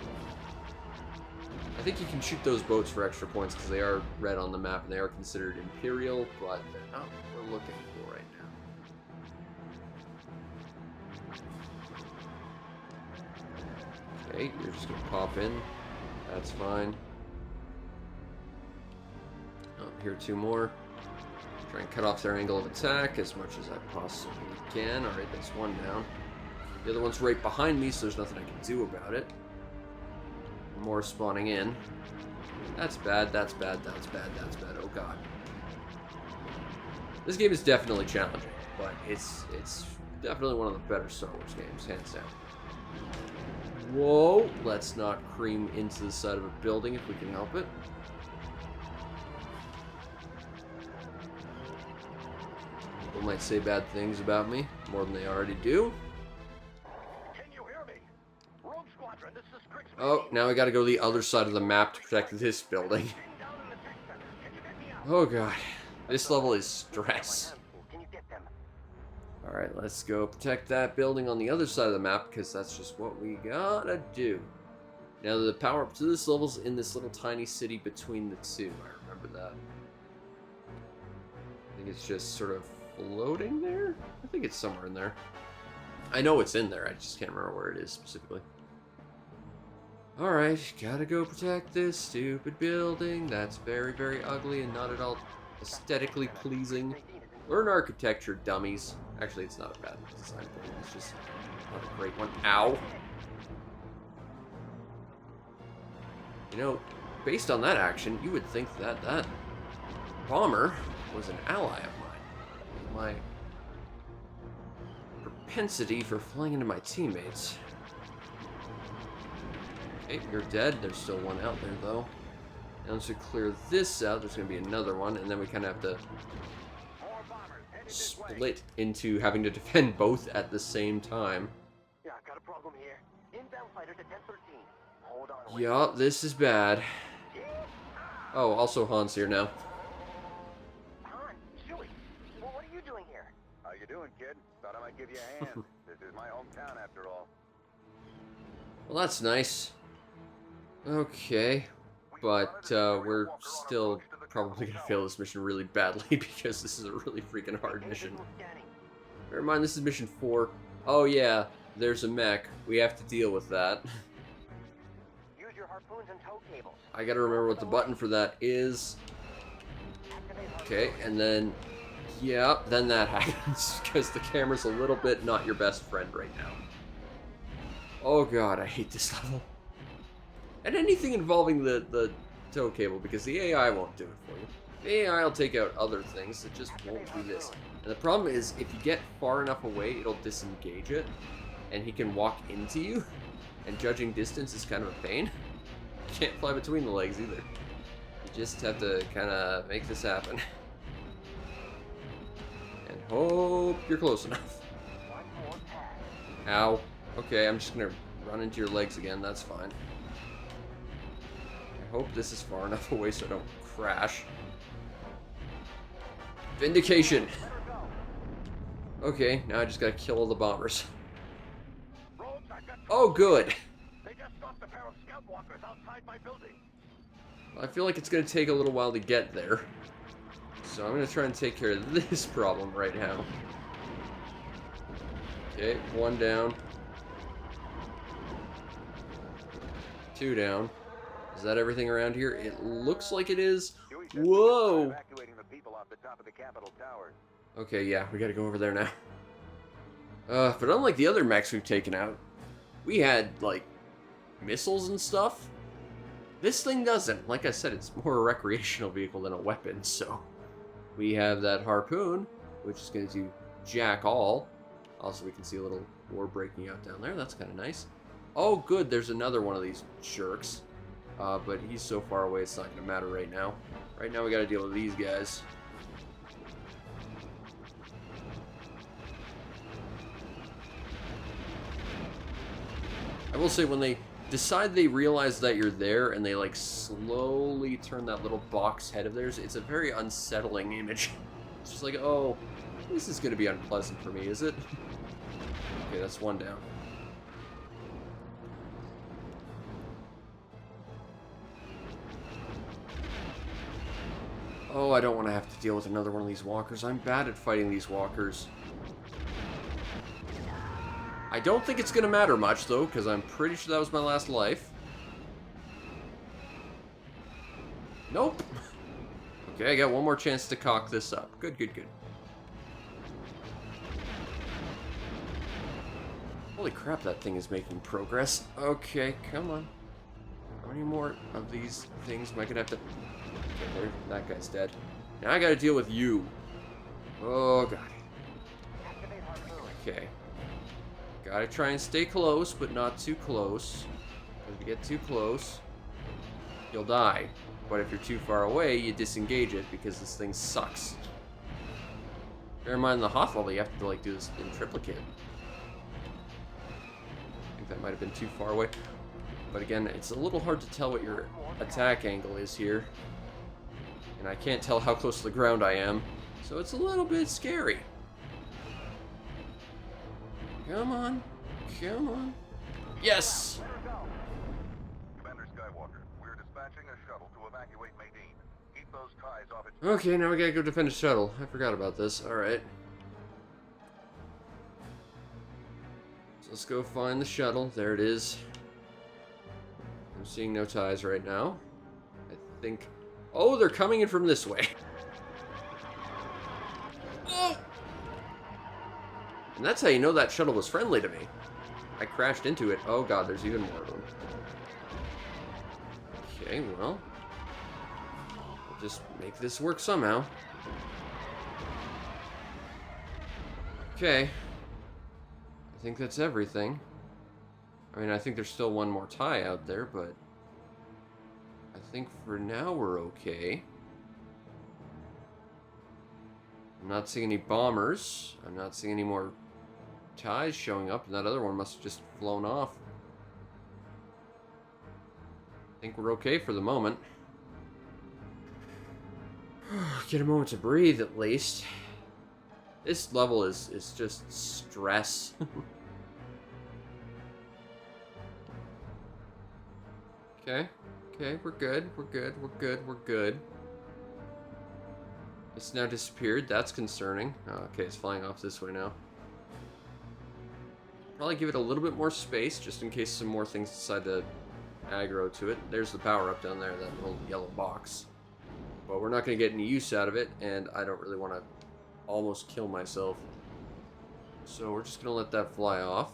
A: I think you can shoot those boats for extra points because they are red on the map and they are considered Imperial, but they're not what we're looking for right now. Okay, you're just going to pop in. That's fine. Oh, here are two more. Try and cut off their angle of attack as much as I possibly can. Alright, that's one down. The other one's right behind me, so there's nothing I can do about it. More spawning in. That's bad, that's bad, that's bad, that's bad. Oh god. This game is definitely challenging, but it's definitely one of the better Star Wars games, hands down. Whoa! Let's not cream into the side of a building if we can help it. People might say bad things about me, more than they already do.
E: Can you hear me? Rogue Squadron, this is Chris.
A: Oh, now we gotta go to the other side of the map to protect this building. Oh god. This level is stress.
E: Can you get them?
A: Alright, let's go protect that building on the other side of the map, because that's just what we gotta do. Now, the power-up to this level's in this little tiny city between the two. I remember that. I think it's just sort of floating there? I think it's somewhere in there. I know it's in there, I just can't remember where it is specifically. Alright, gotta go protect this stupid building. That's very, very ugly and not at all aesthetically pleasing. Learn architecture, dummies. Actually, it's not a bad design building, it's just not a great one. Ow! You know, based on that action, you would think that that bomber was an ally of mine. My propensity for flying into my teammates. Okay, you're dead. There's still one out there, though. And once we clear this out, there's going to be another one, and then we kind of have to split into having to defend both at the same time.
E: Yeah, got a problem here. Inbound fighter to 1013. Hold on.
A: Yeah, this is bad. Oh, also Han's here now.
E: Han, Chewie, well, what are you doing here? How you doing, kid? Thought I might give you a hand. This is my hometown, after all.
A: Well, that's nice. Okay, but we're still probably going to fail this mission really badly because this is a really freaking hard mission. Bear in mind, this is mission 4. Oh yeah, there's a mech. We have to deal with that.
E: Use your harpoons and tow cables.
A: I gotta remember what the button for that is. Okay, and then, yeah, then that happens because the camera's a little bit not your best friend right now. Oh god, I hate this level. And anything involving the tow cable, because the AI won't do it for you. The AI will take out other things, it just won't do this. And the problem is, if you get far enough away, it'll disengage it, and he can walk into you, and judging distance is kind of a pain. You can't fly between the legs either. You just have to kind of make this happen. And hope you're close enough. Ow. Okay, I'm just gonna run into your legs again, that's fine. I hope this is far enough away so I don't crash. Vindication! Okay, now I just gotta kill all the bombers. Oh, good!
E: They just stopped a pair of scout walkers outside my building.
A: I feel like it's gonna take a little while to get there. So I'm gonna try and take care of this problem right now. Okay, one down. Two down. Is that everything around here? It looks like it is. Whoa!
E: Evacuating the people off the top of the Capitol Towers.
A: Okay, yeah, we gotta go over there now. But unlike the other mechs we've taken out, we had, like, missiles and stuff. This thing doesn't. Like I said, it's more a recreational vehicle than a weapon, so... We have that harpoon, which is going to do jack all. Also, we can see a little war breaking out down there. That's kind of nice. Oh, good, there's another one of these jerks. But he's so far away, it's not going to matter right now. Right now, we got to deal with these guys. I will say, when they decide they realize that you're there and they like slowly turn that little box head of theirs, it's a very unsettling image. It's just like, oh, this is gonna be unpleasant for me, is it? Okay, that's one down. Oh, I don't want to have to deal with another one of these walkers. I'm bad at fighting these walkers. I don't think it's going to matter much, though, because I'm pretty sure that was my last life. Nope. Okay, I got one more chance to cock this up. Good, good, good. Holy crap, that thing is making progress. Okay, come on. How many more of these things am I going to have to... Okay, there, that guy's dead. Now I gotta deal with you. Oh, God. Okay. Gotta try and stay close, but not too close. If you get too close, you'll die. But if you're too far away, you disengage it because this thing sucks. Bear in mind, the Hoth level, you have to, like, do this in triplicate. I think that might have been too far away. But again, it's a little hard to tell what your attack angle is here. And I can't tell how close to the ground I am, so it's a little bit scary. Come on. Come on. Yes!
E: Commander Skywalker, we're dispatching a shuttle to evacuate Medine. Keep those ties off its...
A: Okay, now we gotta go defend a shuttle. I forgot about this. Alright. So let's go find the shuttle. There it is. I'm seeing no ties right now. I think... Oh, they're coming in from this way. Oh! And that's how you know that shuttle was friendly to me. I crashed into it. Oh god, there's even more of them. Okay, well. We'll just make this work somehow. Okay. I think that's everything. I mean, I think there's still one more tie out there, but... I think for now we're okay. I'm not seeing any bombers. I'm not seeing any more ties showing up, and that other one must have just flown off. I think we're okay for the moment. Get a moment to breathe, at least. This level is just stress. Okay. Okay, we're good. We're good. We're good. We're good. It's now disappeared. That's concerning. Oh, okay, it's flying off this way now. Probably give it a little bit more space, just in case some more things decide to aggro to it. There's the power-up down there, that little yellow box. But we're not going to get any use out of it, and I don't really want to almost kill myself. So we're just going to let that fly off.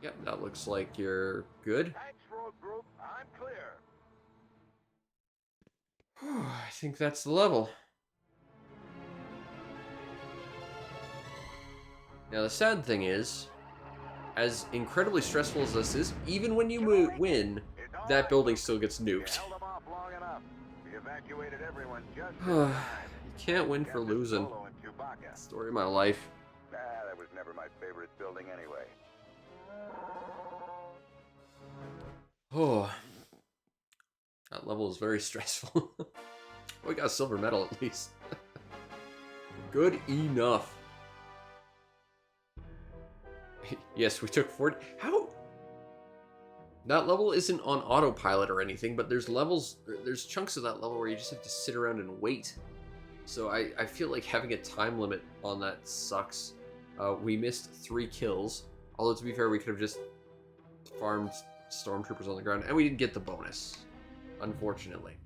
A: Yep, that looks like you're good.
E: Thanks, road group. I'm clear.
A: I think that's the level. Now, the sad thing is, as incredibly stressful as this is, even when you win, that building still gets
E: You
A: nuked.
E: held them off long enough. We evacuated everyone just in
A: You
E: time.
A: can't win for
E: Captain
A: losing.
E: Solo and Chewbacca.
A: Story of my life.
E: That was never my favorite building anyway.
A: Oh, that level is very stressful. We got a silver medal at least. Good enough. Yes, we took 40. How? That level isn't on autopilot or anything, but there's levels, there's chunks of that level where you just have to sit around and wait. So I feel like having a time limit on that sucks. We missed 3 kills. Although, to be fair, we could have just farmed stormtroopers on the ground, and we didn't get the bonus, unfortunately.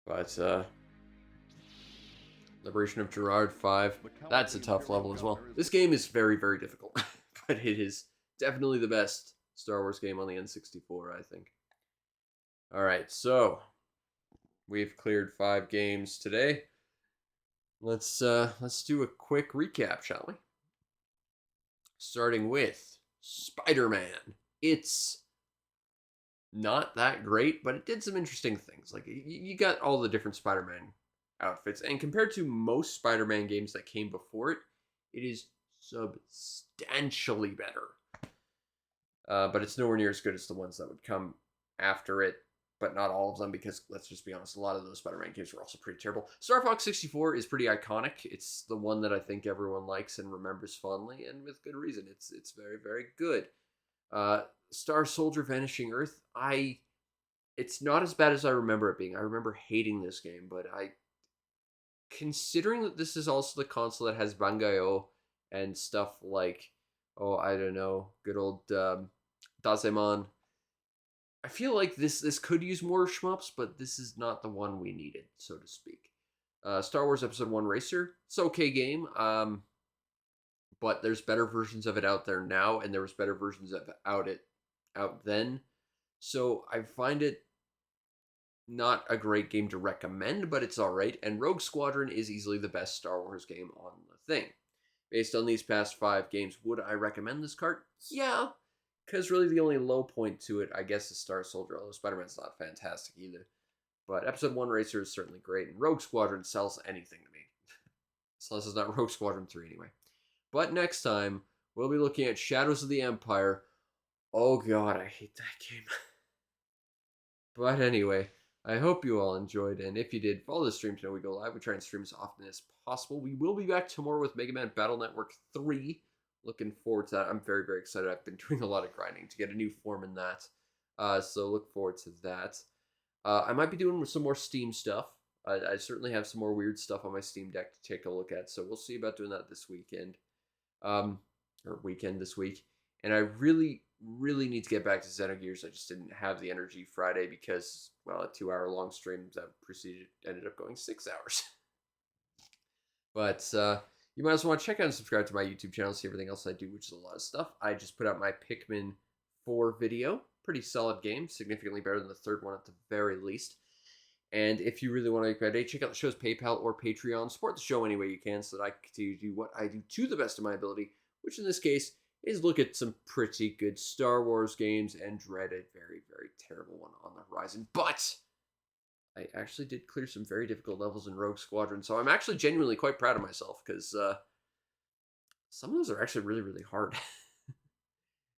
A: But, Liberation of Gerard 5, that's a tough level as well. This game is very, very difficult, but it is definitely the best Star Wars game on the N64, I think. Alright, so, we've cleared 5 games today. Let's do a quick recap, shall we? Starting with Spider-Man. It's not that great, but it did some interesting things. Like, you got all the different Spider-Man outfits, and compared to most Spider-Man games that came before it, it is substantially better. but it's nowhere near as good as the ones that would come after it, but not all of them, because let's just be honest, a lot of those Spider-Man games were also pretty terrible. Star Fox 64 is pretty iconic. It's the one that I think everyone likes and remembers fondly, and with good reason. It's very, very good. Star Soldier Vanishing Earth, it's not as bad as I remember it being. I remember hating this game, but considering that this is also the console that has Bangai-O and stuff like, oh, I don't know, good old Dazemon, I feel like this could use more shmups, but this is not the one we needed, so to speak. Star Wars Episode 1 Racer, it's an okay game, but there's better versions of it out there now, and there was better versions of it out then. So I find it not a great game to recommend, but it's alright. And Rogue Squadron is easily the best Star Wars game on the thing. Based on these past 5 games, would I recommend this cart? Yeah, because really the only low point to it, I guess, is Star Soldier, although Spider-Man's not fantastic either. But Episode 1 Racer is certainly great, and Rogue Squadron sells anything to me. So this is not Rogue Squadron 3 anyway. But next time, we'll be looking at Shadows of the Empire. Oh god, I hate that game. But anyway, I hope you all enjoyed, and if you did, follow the stream to know we go live. We try and stream as often as possible. We will be back tomorrow with Mega Man Battle Network 3. Looking forward to that. I'm very, very excited. I've been doing a lot of grinding to get a new form in that. So look forward to that. I might be doing some more Steam stuff. I certainly have some more weird stuff on my Steam Deck to take a look at, so we'll see about doing that this weekend. Or weekend this week. And I really, really need to get back to Xenogears. I just didn't have the energy Friday because, well, a 2-hour-long stream that ended up going 6 hours. But you might also want to check out and subscribe to my YouTube channel, see everything else I do, which is a lot of stuff. I just put out my Pikmin 4 video. Pretty solid game, significantly better than the third one at the very least. And if you really want to make my day, check out the show's PayPal or Patreon. Support the show any way you can so that I can continue to do what I do to the best of my ability, which in this case is look at some pretty good Star Wars games and dread a very, very terrible one on the horizon. But I actually did clear some very difficult levels in Rogue Squadron, so I'm actually genuinely quite proud of myself, because some of those are actually really, really hard.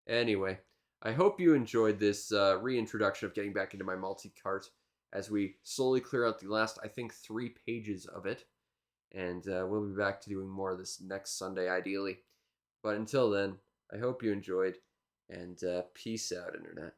A: Anyway, I hope you enjoyed this reintroduction of getting back into my multi-cart as we slowly clear out the last, I think, 3 pages of it. And we'll be back to doing more of this next Sunday, ideally. But until then, I hope you enjoyed, and peace out, Internet.